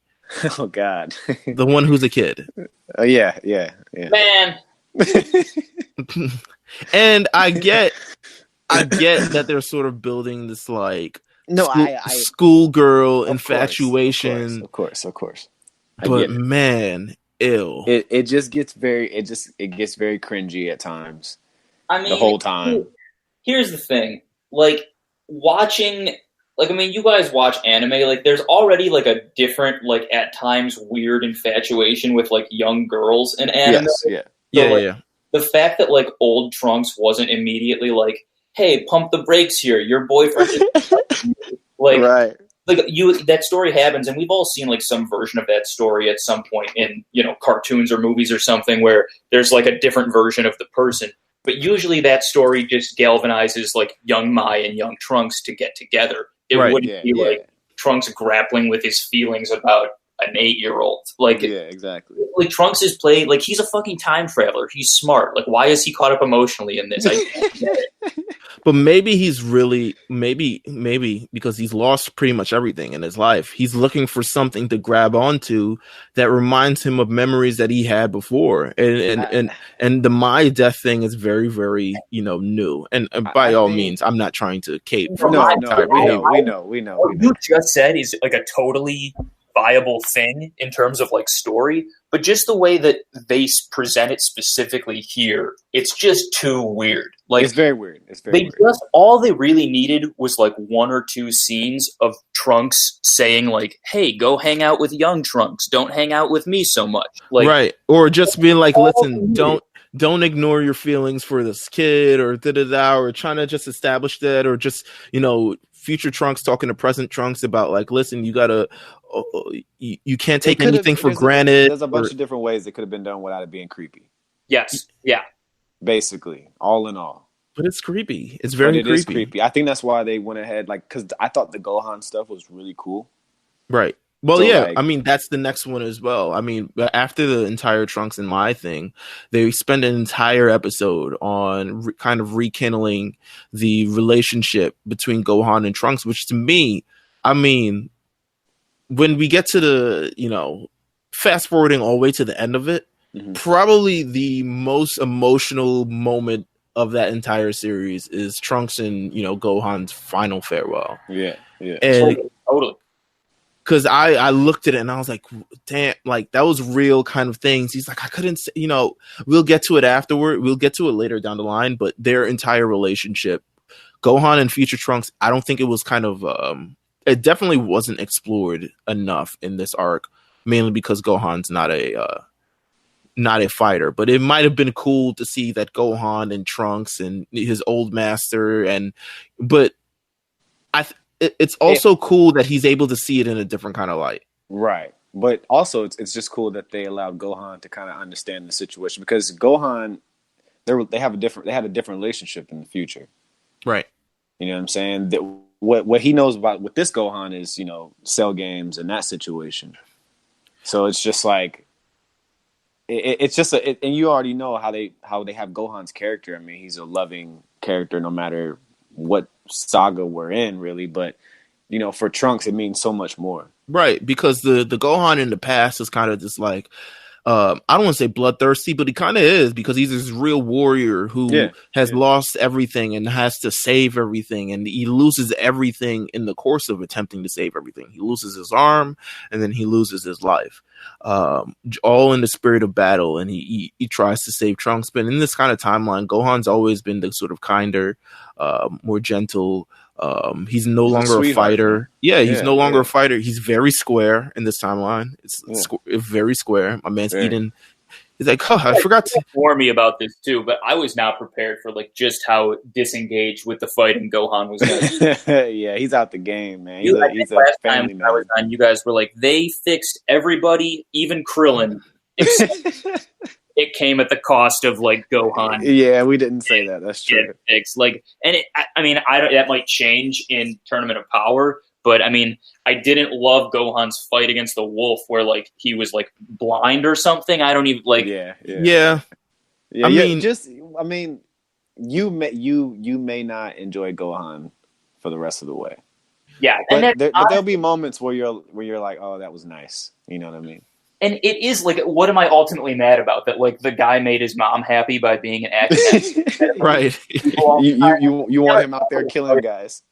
Oh God, the one who's a kid. Oh yeah. Man. And I get that they're sort of building this schoolgirl infatuation. Of course. But man, ill. It just gets very cringy at times. I mean, the whole time. Here's the thing, watching. You guys watch anime. There's already a different, at times weird infatuation with young girls in anime. Yes, yeah. The fact that old Trunks wasn't immediately hey, pump the brakes here. Your boyfriend is right. That story happens, and we've all seen some version of that story at some point in cartoons or movies or something, where there's a different version of the person. But usually that story just galvanizes young Mai and young Trunks to get together. It wouldn't be Trunks grappling with his feelings about an 8-year-old. Yeah, exactly. Trunks is played he's a fucking time traveler. He's smart. Why is he caught up emotionally in this? But maybe he's really maybe because he's lost pretty much everything in his life. He's looking for something to grab onto that reminds him of memories that he had before. And the Mai death thing is very, very new. And by all means, I'm not trying to cape. We know. What you just said is a totally viable thing in terms of story, but just the way that they present it specifically here, it's just too weird. It's very weird. All they really needed was 1 or 2 scenes of Trunks saying hey, go hang out with young Trunks, don't hang out with me so much. Right. Or just being listen, don't ignore your feelings for this kid, or or trying to just establish that, or just future Trunks talking to present Trunks about listen, you gotta you can't take anything for granted. There's a bunch of different ways it could have been done without it being creepy. Yes. Yeah. Basically, all in all. But it's creepy. It's very creepy. It is creepy. I think that's why they went ahead, because I thought the Gohan stuff was really cool. Right. Well, so, that's the next one as well. After the entire Trunks and Mai thing, they spend an entire episode on kind of rekindling the relationship between Gohan and Trunks, which to me, when we get to the, fast forwarding all the way to the end of it, probably the most emotional moment of that entire series is Trunks and, Gohan's final farewell. Yeah. And totally. Because I looked at it and I was like, damn, that was real kind of things. He's like, I couldn't say, we'll get to it afterward. We'll get to it later down the line. But their entire relationship, Gohan and future Trunks, I don't think it was it definitely wasn't explored enough in this arc mainly because Gohan's not a fighter. But it might have been cool to see that Gohan and Trunks and his old master, but it's also cool that he's able to see it in a different kind of light. Right. But also it's just cool that they allowed Gohan to kind of understand the situation, because Gohan, they had a different relationship in the future. Right. You know what I'm saying? That what he knows about with this Gohan is, Cell games and that situation. So it's just like it's just and you already know how they have Gohan's character. I mean, he's a loving character no matter what saga we're in, really. But for Trunks, it means so much more. Right, because the Gohan in the past is kind of just like, I don't want to say bloodthirsty, but he kind of is, because he's this real warrior who has lost everything and has to save everything, and he loses everything in the course of attempting to save everything. He loses his arm, and then he loses his life, all in the spirit of battle, and he tries to save Trunks. But in this kind of timeline, Gohan's always been the sort of kinder, more gentle. He's no longer a fighter. He's no longer a fighter. He's very square in this timeline. It's very square. My man's eating. He's like, I forgot to inform me about this too, but I was not prepared for just how disengaged with the fighting Gohan was. Yeah, he's out the game, man. He's a last family time man. I was on, you guys were like, they fixed everybody, even Krillin. It came at the cost of Gohan. Yeah, we didn't say that. That's true. That might change in Tournament of Power, but I mean, I didn't love Gohan's fight against the wolf, where he was blind or something. I don't even Yeah. You may not enjoy Gohan for the rest of the way. Yeah, but there'll be moments where you're like, oh, that was nice. You know what I mean? And it is what am I ultimately mad about? That the guy made his mom happy by being an actor. Right. You want him out there killing guys.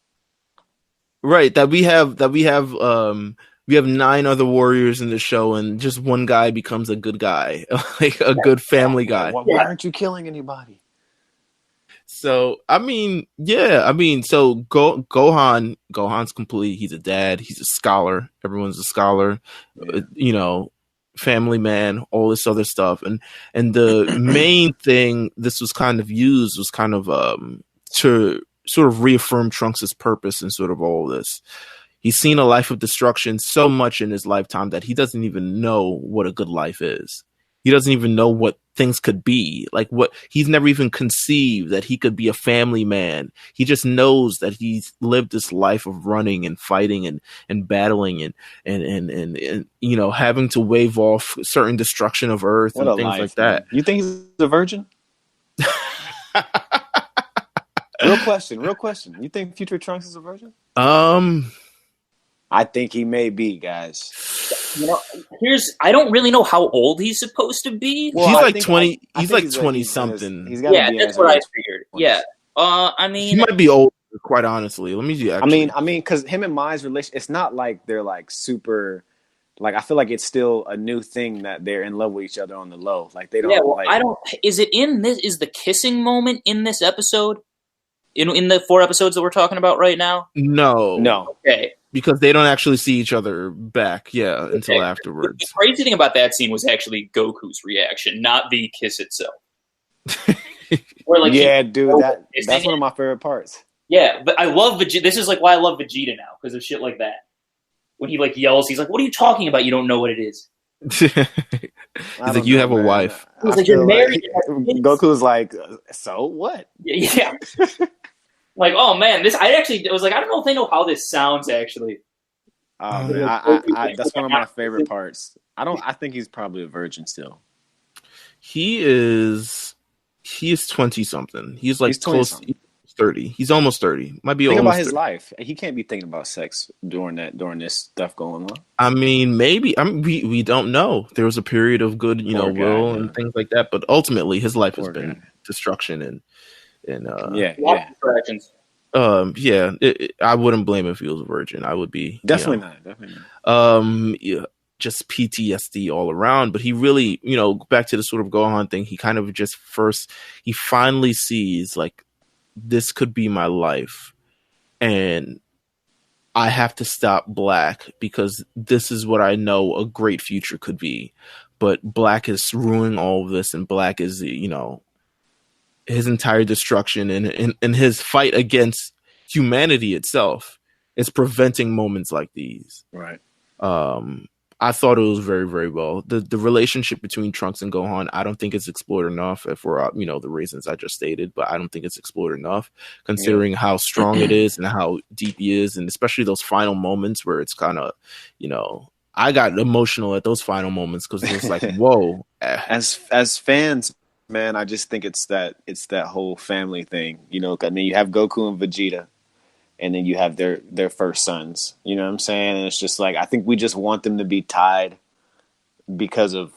Right. That we have 9 other warriors in the show, and just one guy becomes a good guy, good family guy. Why aren't you killing anybody? So so Gohan's complete. He's a dad. He's a scholar. Everyone's a scholar. Family man, all this other stuff, and the main thing this was kind of used was kind of to sort of reaffirm Trunks' purpose in sort of all this. He's seen a life of destruction so much in his lifetime that he doesn't even know what a good life is. He doesn't even know what things could be. He's never even conceived that he could be a family man. He just knows that he's lived this life of running and fighting and battling and having to wave off certain destruction of Earth and things like that. You think he's a virgin? Real question. You think Future Trunks is a virgin? I think he may be, guys. I don't really know how old he's supposed to be. Well, he's 20. He's 20 something. That's what I figured. Yeah. He might be old. Quite honestly, let me see. Actually. I mean, because him and Mai's relation, it's not like they're super. I feel like it's still a new thing that they're in love with each other on the low. They don't. Yeah, well, I don't. Is it in this? Is the kissing moment in this episode? In the 4 episodes that we're talking about right now? No. Okay. Because they don't actually see each other back, until afterwards. The crazy thing about that scene was actually Goku's reaction, not the kiss itself. That's one of my favorite parts. Yeah, but I love Vegeta. This is why I love Vegeta now, because of shit like that. When he yells, he's like, "What are you talking about? You don't know what it is." He's like, "You have a wife." He's like, "You're married." Goku's like, "So what?" Yeah. Oh man, this I was like, I don't know if they know how this sounds actually. That's one of my favorite parts. I think he's probably a virgin still. He is 20 something. He's close to 30. He's almost 30. Might be. Think almost about his 30. life. He can't be thinking about sex during this stuff going on. I mean, maybe. We don't know. There was a period of good, will and things like that. But ultimately, his life has been destruction and I wouldn't blame him if he was a virgin. I would be definitely not. Just PTSD all around. But he really, back to the sort of Gohan thing. He kind of he finally sees this could be my life, and I have to stop Black because this is what I know a great future could be. But Black is ruining all of this, and Black is, you know, his entire destruction and his fight against humanity itself is preventing moments like these. Right. I thought it was very, very well. The relationship between Trunks and Gohan, I don't think it's explored enough for, you know, the reasons I just stated, but I don't think it's explored enough considering how strong it is and how deep he is. And especially those final moments where it's kind of, you know, I got emotional at those final moments because it was like, whoa. As fans, man, I just think it's that whole family thing. You know, I mean, you have Goku and Vegeta, and then you have their first sons. You know what I'm saying? And it's just like, I think we just want them to be tied because of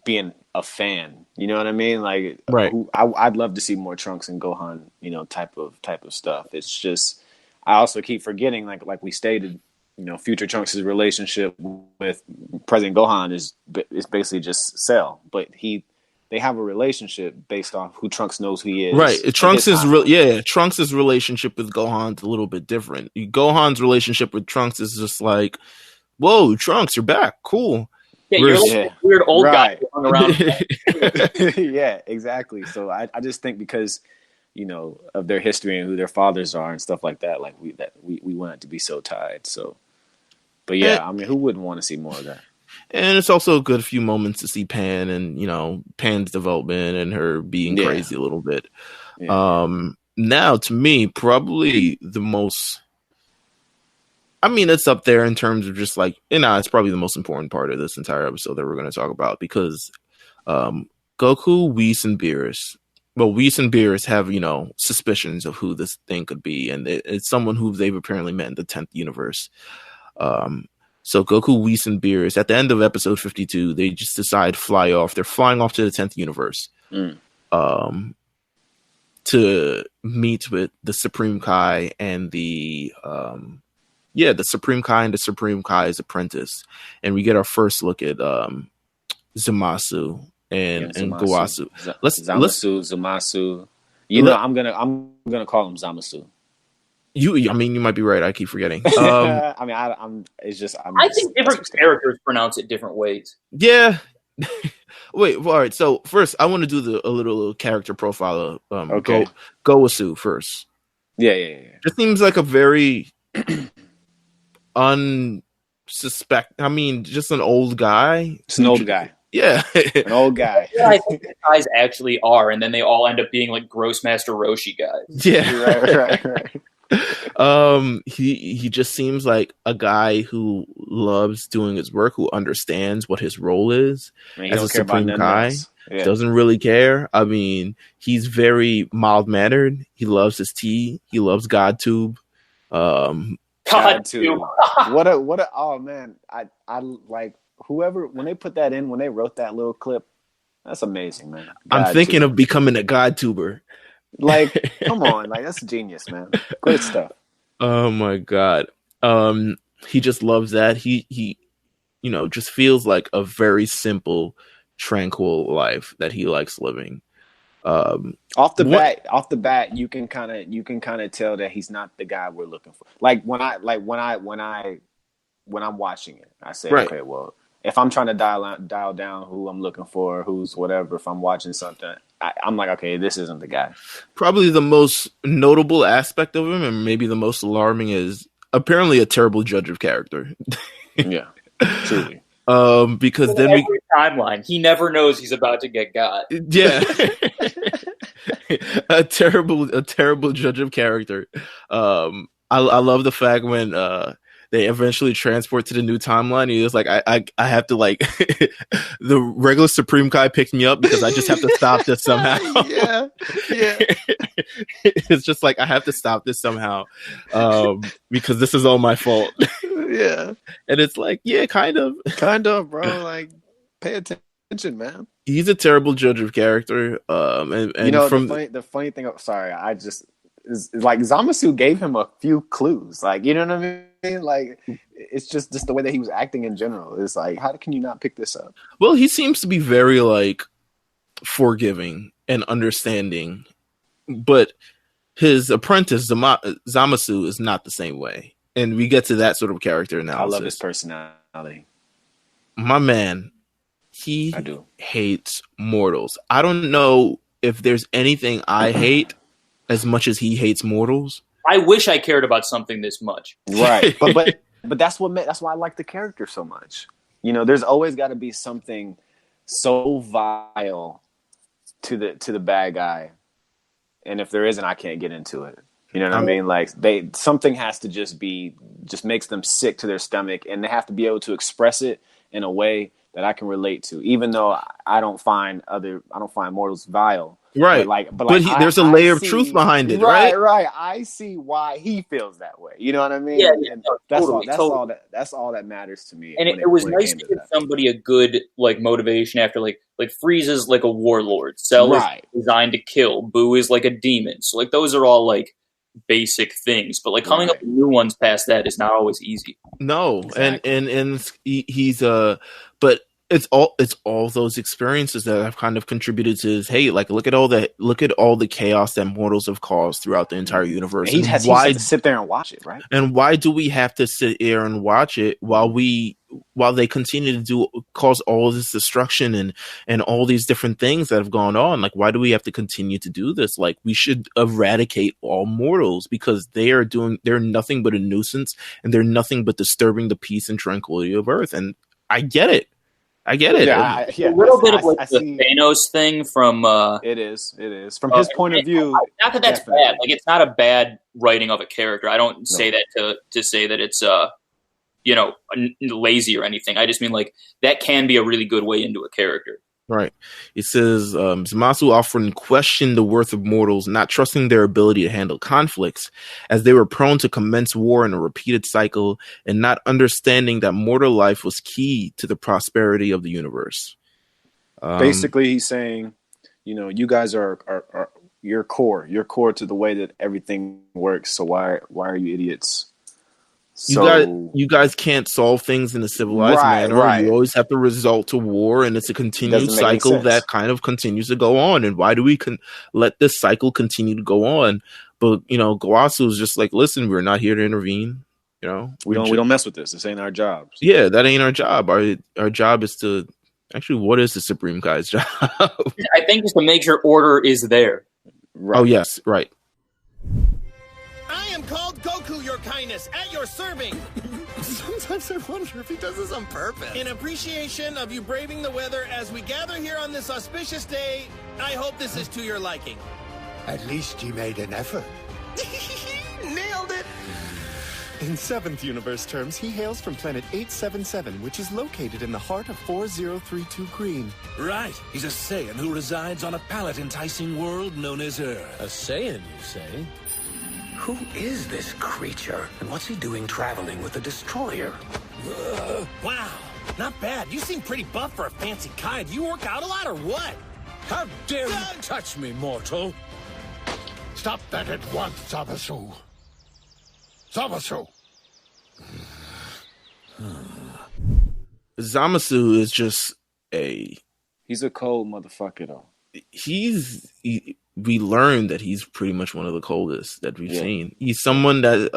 being a fan. You know what I mean? Like, right. I'd love to see more Trunks and Gohan, you know, type of stuff. It's just, I also keep forgetting, like we stated, you know, future Trunks' relationship with President Gohan is basically just Cell, but they have a relationship based off who Trunks knows who he is. Right. Trunks' relationship with Gohan's a little bit different. Gohan's relationship with Trunks is just like, whoa, Trunks, you're back. Cool. Yeah, you're like a weird old guy going around. Yeah, exactly. So I just think because, you know, of their history and who their fathers are and stuff like that, like we want it to be so tied. So, but yeah, I mean, who wouldn't want to see more of that? And it's also a good few moments to see Pan and, you know, Pan's development and her being crazy a little bit. Yeah. Now, to me, probably the most... I mean, it's up there in terms of just like... it's probably the most important part of this entire episode that we're going to talk about because Goku, Whis, and Beerus... Well, Whis and Beerus have, you know, suspicions of who this thing could be. And it's someone who they've apparently met in the 10th universe. So Goku, Whis, and Beerus, at the end of episode 52, they just decide to fly off. They're flying off to the 10th universe to meet with the Supreme Kai and the Supreme Kai and the Supreme Kai's apprentice. And we get our first look at Zamasu and Gowasu. Zamasu. You know, I'm gonna call him Zamasu. I mean, you might be right. I keep forgetting. I mean, I think different characters pronounce it different ways. Yeah. Wait. Well, all right. So first, I want to do a little character profile of okay. Gowasu first. Yeah. It seems like a very unsuspect. I mean, just an old guy. Just an old guy. Yeah, an old guy. Yeah, I think the guys actually are, and then they all end up being like Grossmaster Roshi guys. Yeah, right. He just seems like a guy who loves doing his work, who understands what his role is as a Supreme Kai. Yeah. Doesn't really care. I mean, he's very mild mannered. He loves his tea. He loves GodTube. GodTube. what a oh man, I like whoever when they put that in when they wrote that little clip. That's amazing, man. I'm thinking of becoming a GodTuber. Like, come on, like that's genius, man. Great stuff. Oh my god. He just loves that. He you know, just feels like a very simple, tranquil life that he likes living. Off the bat, you can kind of tell that he's not the guy we're looking for. Like when I'm watching it, I say, right. Okay, well, if I'm trying to dial down who I'm looking for, who's whatever, if I'm watching something, I'm like, okay, this isn't the guy. Probably the most notable aspect of him, and maybe the most alarming, is apparently a terrible judge of character. Yeah, truly. Because then every timeline, he never knows he's about to get got. Yeah, a terrible judge of character. I love the fact when they eventually transport to the new timeline. He was like, I have to like the regular Supreme Kai picked me up because I just have to stop this somehow. Yeah. It's just like I have to stop this somehow because this is all my fault. Yeah, and it's like, yeah, kind of, bro. Like, pay attention, man. He's a terrible judge of character. And you know, the funny thing. Sorry, I just is like Zamasu gave him a few clues. Like, you know what I mean? Like, it's just the way that he was acting in general. It's like, how can you not pick this up? Well, he seems to be very like forgiving and understanding, but his apprentice Zamasu is not the same way. And we get to that sort of character analysis. I love his personality. My man, he hates mortals. I don't know if there's anything I hate as much as he hates mortals. I wish I cared about something this much. Right. but that's why I like the character so much. You know, there's always got to be something so vile to the bad guy. And if there isn't, I can't get into it. You know what I mean? Like something has to just makes them sick to their stomach, and they have to be able to express it in a way that I can relate to, even though I don't find mortals vile. Right. But there's a layer of truth behind it, right? Right. I see why he feels that way. You know what I mean? Yeah, and that's all that matters to me. And it was nice to give somebody a good like motivation after like Frieza's like a warlord, Cell is designed to kill, Boo is like a demon. So like those are all like basic things, but like coming up with new ones past that is not always easy. No, exactly. and he's but it's all those experiences that have kind of contributed to his hate. Like look at all the chaos that mortals have caused throughout the entire universe. He has to sit there and watch it, right? And why do we have to sit here and watch it while they continue to cause all this destruction and all these different things that have gone on? Like, why do we have to continue to do this? Like, we should eradicate all mortals because they're nothing but a nuisance and they're nothing but disturbing the peace and tranquility of Earth. And I get it. Yeah, a little bit of like the Thanos thing from. It is from his point of view. Not that that's bad. Like, it's not a bad writing of a character. I don't say that to say that it's lazy or anything. I just mean like that can be a really good way into a character. Right. It says Zamasu often questioned the worth of mortals, not trusting their ability to handle conflicts, as they were prone to commence war in a repeated cycle, and not understanding that mortal life was key to the prosperity of the universe. Basically, he's saying, you guys are your core to the way that everything works. So why are you idiots? You guys can't solve things in a civilized manner. Right. You always have to resort to war, and it's a continued cycle that kind of continues to go on. And why do we let this cycle continue to go on? But Gowasu is just like, listen, we're not here to intervene. We don't mess with this. This ain't our job. Yeah, that ain't our job. Our job is to actually. What is the Supreme Kai's job? I think just to make sure order is there. Right. Oh yes, right. I am called Goku, your kindness, at your serving. Sometimes I wonder if he does this on purpose. In appreciation of you braving the weather as we gather here on this auspicious day, I hope this is to your liking. At least you made an effort. Nailed it! In 7th universe terms, he hails from planet 877, which is located in the heart of 4032 Green. Right. He's a Saiyan who resides on a palate-enticing world known as Earth. A Saiyan, you say? Who is this creature, and what's he doing traveling with a destroyer? Wow, not bad. You seem pretty buff for a fancy Kai. Do you work out a lot or what? How dare you touch me, mortal? Stop that at once, Zamasu. Zamasu. Zamasu is just he's a cold motherfucker, though. We learned that he's pretty much one of the coldest that we've seen. He's someone that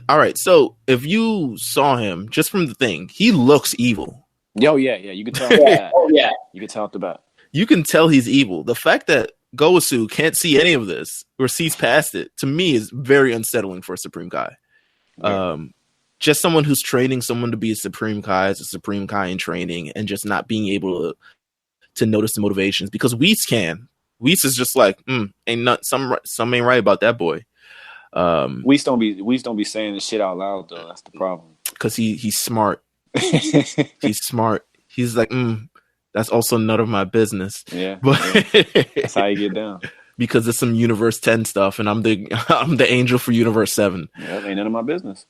all right, so if you saw him just from the thing, he looks evil. Yeah, you can tell that. You can tell off the bat. You can tell he's evil. The fact that Gowasu can't see any of this or sees past it, to me, is very unsettling for a Supreme Kai. Yeah. Just someone who's training someone to be a Supreme Kai as a Supreme Kai in training, and just not being able to notice the motivations, because Whis can. Whis is just like, some ain't right about that boy. Whis don't be saying this shit out loud though. That's the problem. Because he's smart. He's smart. He's like, that's also none of my business. Yeah, but that's how you get down. Because it's some Universe 10 stuff, and I'm the angel for Universe 7. Yeah, ain't none of my business.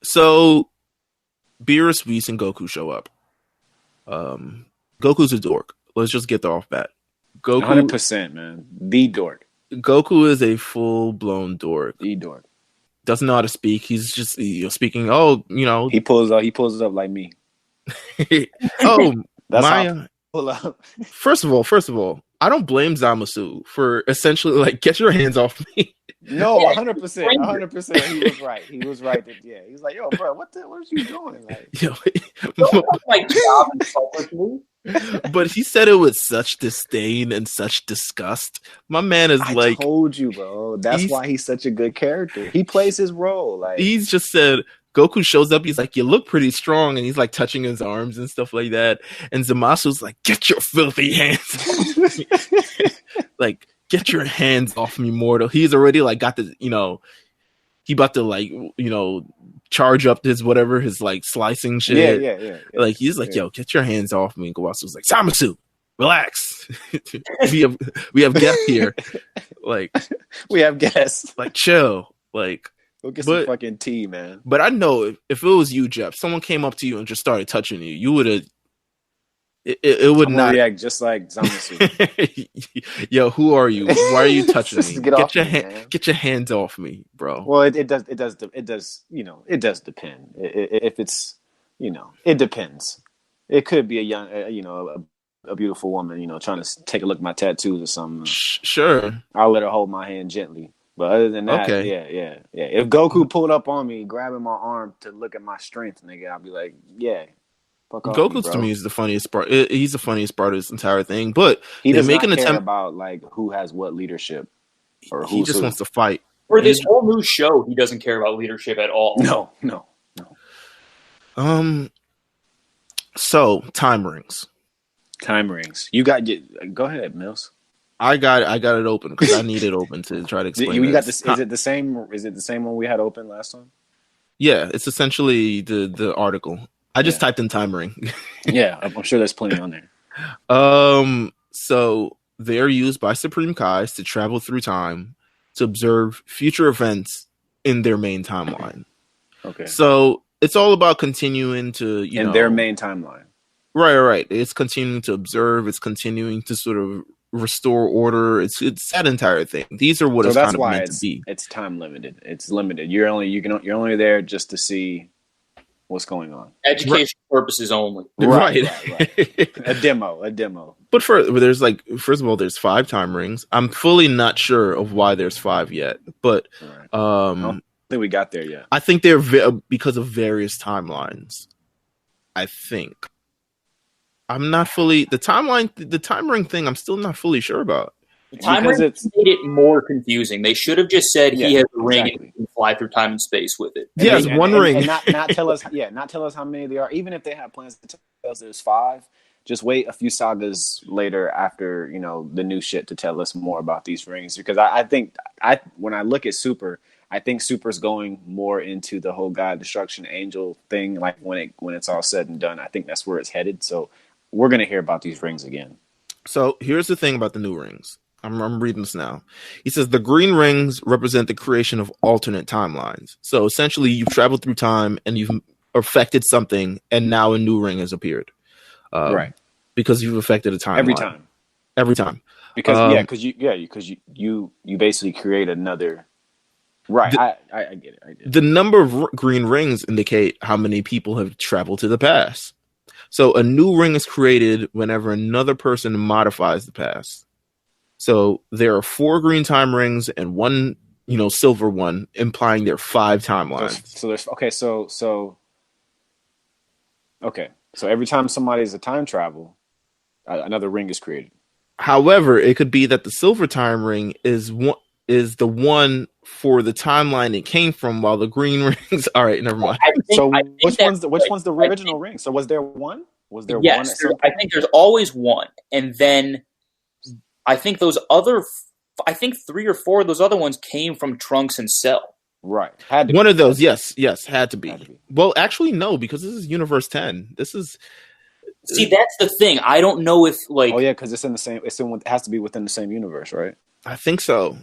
So Beerus, Whis, and Goku show up. Goku's a dork. Let's just get that off bat. Goku, 100%, man. The dork. Goku is a full-blown dork. The dork. Doesn't know how to speak. He's just speaking. He pulls up like me. Oh, that's how I pull up. First of all, I don't blame Zamasu for essentially like, get your hands off me. No, 100%, 100%. He was right. He was right. He was like, yo, bro, what are you doing? Like, but he said it with such disdain and such disgust. My man is I told you, bro. That's why he's such a good character. He plays his role. Like, he's just said. Goku shows up. He's like, you look pretty strong. And he's like touching his arms and stuff like that. And Zamasu's like, get your filthy hands off me. Like, get your hands off me, mortal. He's already like got the, he about to like, charge up his whatever, his like slicing shit. Yeah. Like, he's like, yo, get your hands off me. And Kawasu's like, Zamasu, relax. we have guests here. Like, we have guests. Like, chill. Like, go get some fucking tea, man. But I know if it was you, Jeff, someone came up to you and just started touching you, you would have. It would not react just like Zamasu. Yo, who are you? Why are you touching me? Get your hands off me, bro. Well, it does. It does depend. If it's, it depends. It could be a young, a beautiful woman, trying to take a look at my tattoos or something. Sure. I'll let her hold my hand gently. But other than that, yeah. If Goku pulled up on me, grabbing my arm to look at my strength, nigga, I'll be like, yeah. Fuck off Goku's me, to me is the funniest part. He's the funniest part of this entire thing. But he does not care about like who has what leadership, or he just wants to fight. For this whole new show, he doesn't care about leadership at all. No. So time rings. You got go ahead, Mills. I got it open because I need it open to try to explain. You got this. Is it the same? Is it the same one we had open last time? Yeah, it's essentially the article. I just typed in time ring. Yeah, I'm sure there's plenty on there. So they're used by Supreme Kais to travel through time to observe future events in their main timeline. Okay. So it's all about continuing to their main timeline. Right. It's continuing to observe. It's continuing to sort of restore order. It's that entire thing. These are what it's kind of meant to be. It's time limited. It's limited. You're only there just to see what's going on. Education purposes only. Right. A demo. But there's first of all, there's 5 time rings. I'm fully not sure of why there's 5 yet, but I don't think we got there yet. I think they're because of various timelines. I think. I'm not fully the time ring thing. I'm still not fully sure about. The time ring made it more confusing. They should have just said he has a ring and can fly through time and space with it. Yes, one ring. And not tell us. Not tell us how many there are. Even if they have plans to tell us there's 5, just wait a few sagas later after the new shit to tell us more about these rings. Because I think when I look at Super, I think Super's going more into the whole God Destruction Angel thing. Like when it's all said and done, I think that's where it's headed. So we're gonna hear about these rings again. So here's the thing about the new rings. I'm reading this now. He says the green rings represent the creation of alternate timelines. So essentially, you've traveled through time and you've affected something, and now a new ring has appeared. Right. Because you've affected a timeline. Every time. Because you basically create another. Right. I get it. The number of green rings indicate how many people have traveled to the past. So a new ring is created whenever another person modifies the past. So there are 4 green time rings and 1, silver one, implying there are 5 timelines. So every time somebody's a time travel, another ring is created. However, it could be that the silver time ring is the one for the timeline it came from, while the green rings. All right, never mind. Which one's the original ring? So was there one? Was there one? Yes, I think there's always one, and then I think those other. I think 3 or 4 of those other ones came from Trunks and Cell. Right, one of those. Yes, had to be. Well, actually, no, because this is Universe 10. This is. See, that's the thing. I don't know if because it's in the same. It has to be within the same universe, right? I think so.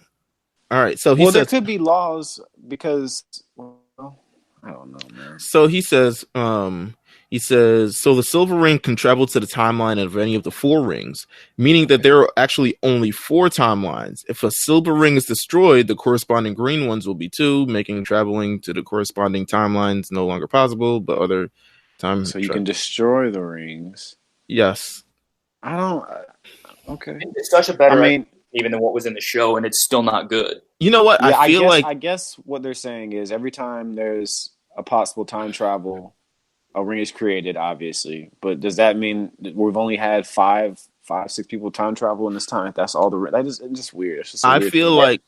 All right, so there could be laws because I don't know, man. So he says, so the silver ring can travel to the timeline of any of the 4 rings, meaning that there are actually only 4 timelines. If a silver ring is destroyed, the corresponding green ones will be 2, making traveling to the corresponding timelines no longer possible. But other times, so you can destroy the rings. Yes. I don't. Okay. It's such a better even than what was in the show, and it's still not good. You know what? Yeah, I guess what they're saying is every time there's a possible time travel, a ring is created, obviously. But does that mean we've only had five, 6 people time travel in this time? That's all it's just weird. It's just I feel like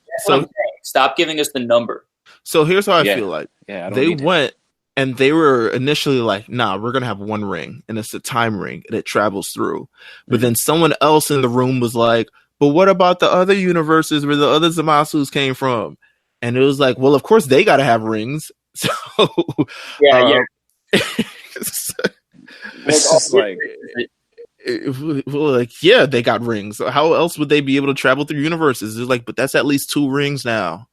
stop giving us the number. So here's how I feel like. Yeah, they went and they were initially like, nah, we're gonna have one ring, and it's a time ring, and it travels through. But then someone else in the room was like, but what about the other universes where the other Zamasus came from? And it was like, well, of course they got to have rings. So yeah. It's just like, yeah, they got rings. How else would they be able to travel through universes? It's like, but that's at least 2 rings now.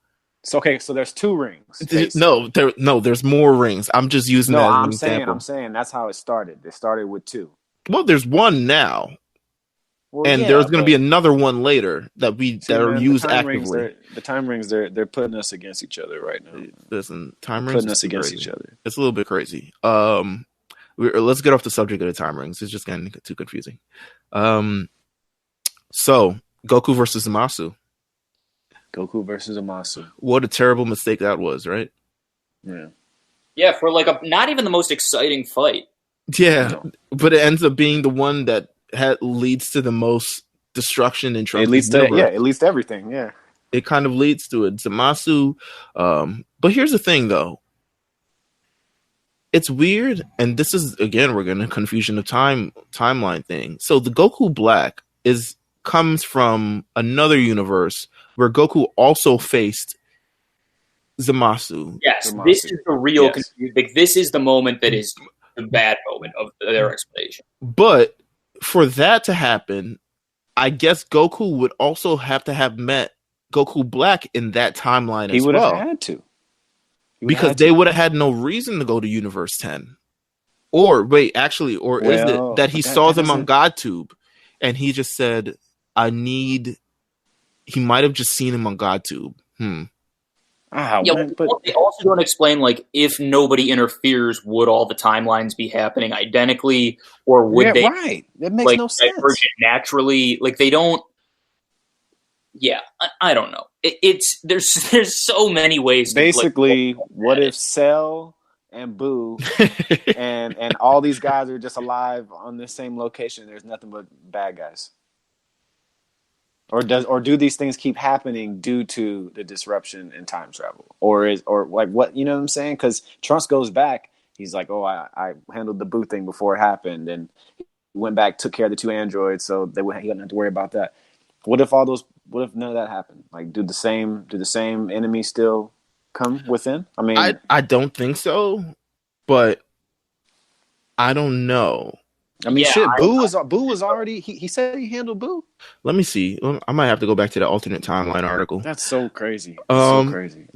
So okay, so there's 2 rings. There's more rings. I'm just using that as an example. I'm saying that's how it started. It started with 2. Well, there's 1 now. Well, and there's going to be another one later that are used actively. The time rings, they're putting us against each other right now. Listen, time rings putting us against each other. It's a little bit crazy. Let's get off the subject of the time rings. It's just getting too confusing. So Goku versus Zamasu. Goku versus Zamasu. What a terrible mistake that was, right? Yeah. Yeah, for like not even the most exciting fight. Yeah, but it ends up being the one that leads to the most destruction and trouble. It leads to everything. Yeah, it kind of leads to it. Zamasu. But here's the thing, though. It's weird, and this is again we're getting a confusion of timeline thing. So the Goku Black comes from another universe where Goku also faced Zamasu. Yes, this is the real confusion. Like, this is the moment that is the bad moment of their explanation. But for that to happen, I guess Goku would also have to have met Goku Black in that timeline as well. He would have had to. Because they would have had no reason to go to Universe 10. Or, is it that he saw them on GodTube and he just said, he might have just seen him on GodTube. They also don't explain, like, if nobody interferes, would all the timelines be happening identically, or would they? Right, that makes no sense. Diverge naturally, like they don't. Yeah, I don't know. There's so many ways. Basically, what if Cell and Boo and all these guys are just alive on the same location? There's nothing but bad guys. Or do these things keep happening due to the disruption in time travel? Or what, you know what I'm saying? Because Trunks goes back. He's like, oh, I handled the Boo thing before it happened, and he went back, took care of the 2 androids, so he wouldn't have to worry about that. What if none of that happened? Like, do the same enemies still come within? I mean, I don't think so, but I don't know. I mean, Boo was already. He said he handled Boo. Let me see. I might have to go back to the alternate timeline article. That's so crazy. I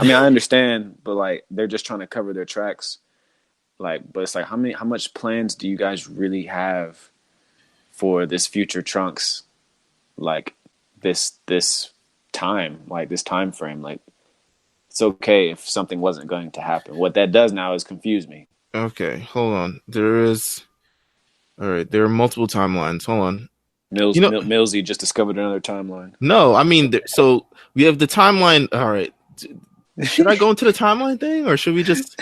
mean, I understand, but like they're just trying to cover their tracks. Like, but it's like how much plans do you guys really have for this future Trunks? Like this time, like this time frame. Like, it's okay if something wasn't going to happen. What that does now is confuse me. Okay, hold on. All right, there are multiple timelines. Hold on. Millsy just discovered another timeline. No, I mean, so we have the timeline. All right. Should I go into the timeline thing, or should we just...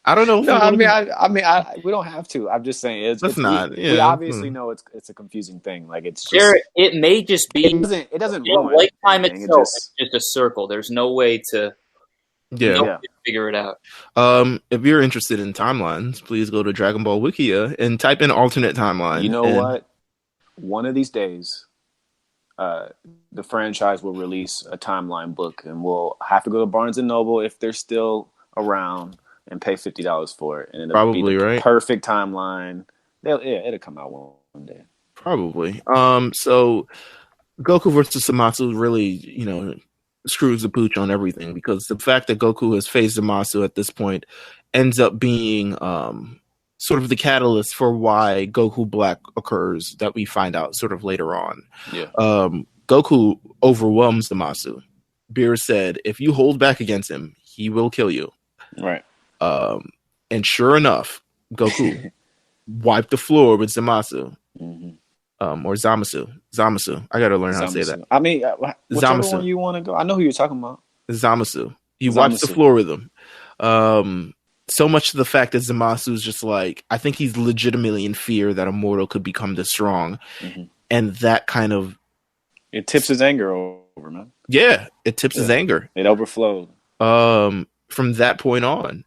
I don't know. We don't have to. I'm just saying. We obviously know it's a confusing thing. Like, it's just... It may just be... It doesn't ruin like time itself. It's just a circle. There's no way to... figure it out. If you're interested in timelines, please go to Dragon Ball Wikia and type in alternate timeline. You know what? One of these days, the franchise will release a timeline book, and we'll have to go to Barnes and Noble if they're still around and pay $50 for it. And it'll be the perfect timeline. It'll come out one day. Probably. So Goku versus Zamasu really, screws the pooch on everything, because the fact that Goku has faced Zamasu at this point ends up being sort of the catalyst for why Goku Black occurs, that we find out sort of later on. Yeah. Goku overwhelms Zamasu. Beerus said, if you hold back against him, he will kill you. Right. And sure enough, Goku wiped the floor with Zamasu. Mm-hmm. or Zamasu. I gotta learn how to say that. I mean, whichever one you want to go. I know who you're talking about. Zamasu. You watch the floor with him. So much to the fact that Zamasu is just like, I think he's legitimately in fear that Immortal could become this strong. Mm-hmm. And that kind of... It tips his anger over, man. Yeah, it tips his anger. It overflowed. From that point on.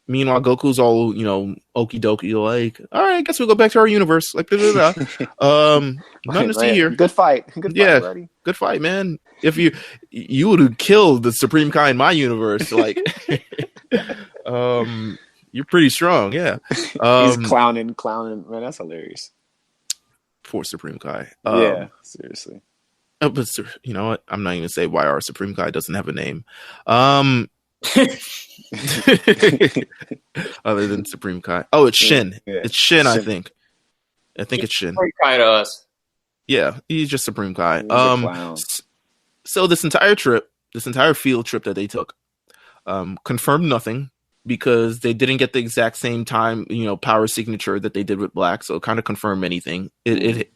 Meanwhile, Goku's all, okie dokie, like, all right, I guess we'll go back to our universe. Like, nothing to see here. Good fight. Buddy. Good fight, man. If you would have killed the Supreme Kai in my universe, like, you're pretty strong, yeah. He's clowning, man. That's hilarious. For Supreme Kai, yeah, seriously. But you know what? I'm not even gonna say why our Supreme Kai doesn't have a name. Other than Supreme Kai. Oh, it's Shin. Yeah. It's Shin, I think. It's Shin. Supreme Kai to us. Yeah, he's just Supreme Kai. So this entire field trip that they took, confirmed nothing because they didn't get the exact same time, power signature that they did with Black. So it kind of confirmed anything. It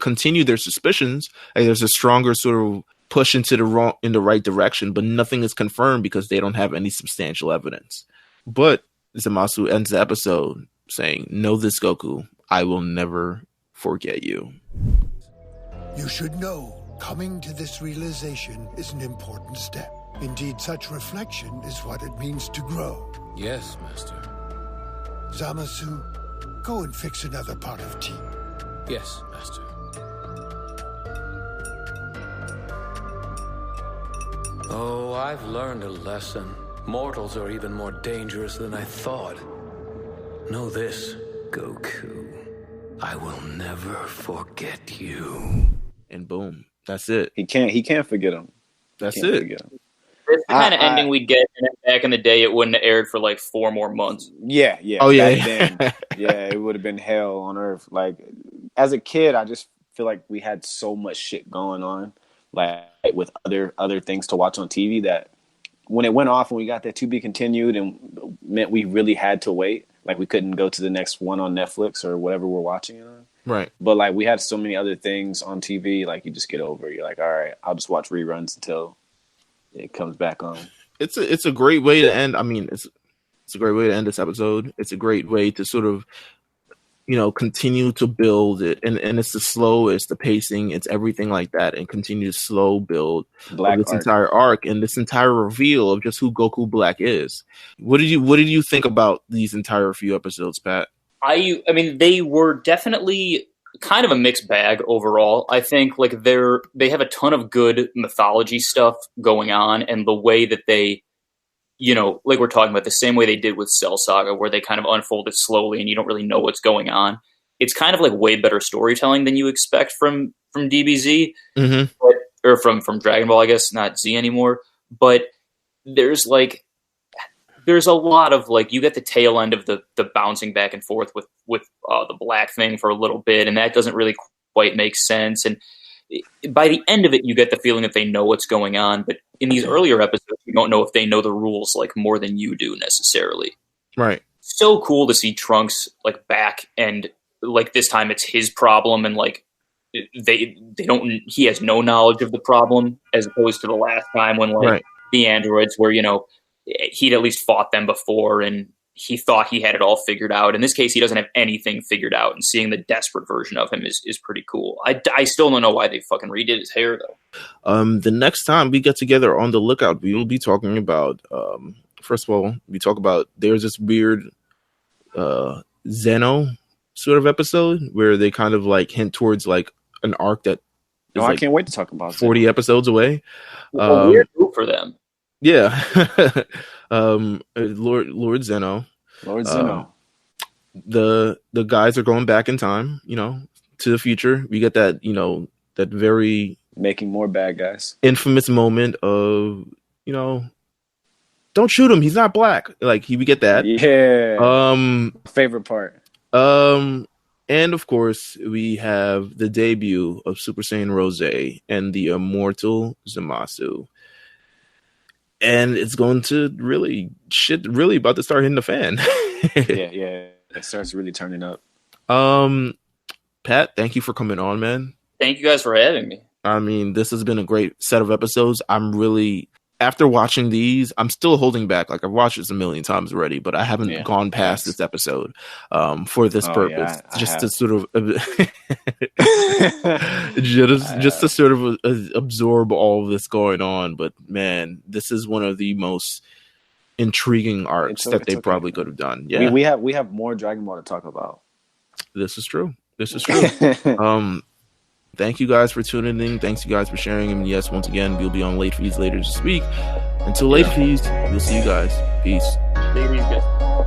continued their suspicions. Like there's a stronger sort of push in the right direction, but nothing is confirmed because they don't have any substantial evidence. But Zamasu ends the episode saying, "Know this, Goku. I will never forget you." You should know, coming to this realization is an important step. Indeed, such reflection is what it means to grow. Yes, Master. Zamasu, go and fix another pot of tea. Yes, Master. Oh, I've learned a lesson. Mortals are even more dangerous than I thought. Know this, Goku. I will never forget you. And boom, that's it. He can't forget him. That's it. It's the kind of ending we'd get, and back in the day, it wouldn't have aired for like 4 more months. Yeah. Oh yeah. Then, it would have been hell on earth. Like as a kid, I just feel like we had so much shit going on, like with other things to watch on TV that when it went off and we got that to be continued and meant we really had to wait. Like we couldn't go to the next one on Netflix or whatever we're watching it on. Right. But like we had so many other things on TV, like you just get over it. You're like, all right, I'll just watch reruns until it comes back on. It's a great way to end. I mean, it's a great way to end this episode. It's a great way to sort of, continue to build it. And it's the pacing, it's everything like that, and continue to slow build this entire arc and this entire reveal of just who Goku Black is. What did you think about these entire few episodes, Pat? I mean, they were definitely kind of a mixed bag overall. I think like they have a ton of good mythology stuff going on, and the way that they, like we're talking about, the same way they did with Cell Saga, where they kind of unfold it slowly and you don't really know what's going on. It's kind of like way better storytelling than you expect from DBZ, mm-hmm. or from Dragon Ball, I guess, not Z anymore. But there's a lot of like, you get the tail end of the bouncing back and forth with the Black thing for a little bit, and that doesn't really quite make sense. And by the end of it, you get the feeling that they know what's going on. But in these earlier episodes, you don't know if they know the rules like more than you do necessarily. Right. So cool to see Trunks like back, and like this time it's his problem, and like he has no knowledge of the problem, as opposed to the last time when the androids were, he'd at least fought them before and he thought he had it all figured out. In this case, he doesn't have anything figured out, and seeing the desperate version of him is pretty cool. I still don't know why they fucking redid his hair though. The next time we get together on The Lookout, we will be talking about, first of all, there's this weird Zeno sort of episode where they kind of like hint towards like an arc that is I can't wait to talk about 40 Zeno. Episodes away. A weird move for them. Yeah. Lord Zeno. Lord Zeno. The guys are going back in time, to the future. We get that, that very making more bad guys. Infamous moment of, don't shoot him, he's not black. Like we get that. Yeah. Favorite part. And of course we have the debut of Super Saiyan Rose and the immortal Zamasu. And it's going to really about to start hitting the fan. yeah. It starts really turning up. Pat, thank you for coming on, man. Thank you guys for having me. I mean, this has been a great set of episodes. I'm really, after watching these, I'm still holding back. Like, I've watched this a million times already, but I haven't gone past this episode for this purpose. Just to sort of just to sort of absorb all of this going on. But man, this is one of the most intriguing arcs that they probably could have done. Yeah, we have more Dragon Ball to talk about. This is true. Thank you guys for tuning in. Thanks you guys for sharing. And yes, once again, we'll be on Late Fees later this week. Until Late Fees, we'll see you guys. Peace. Take it easy, guys.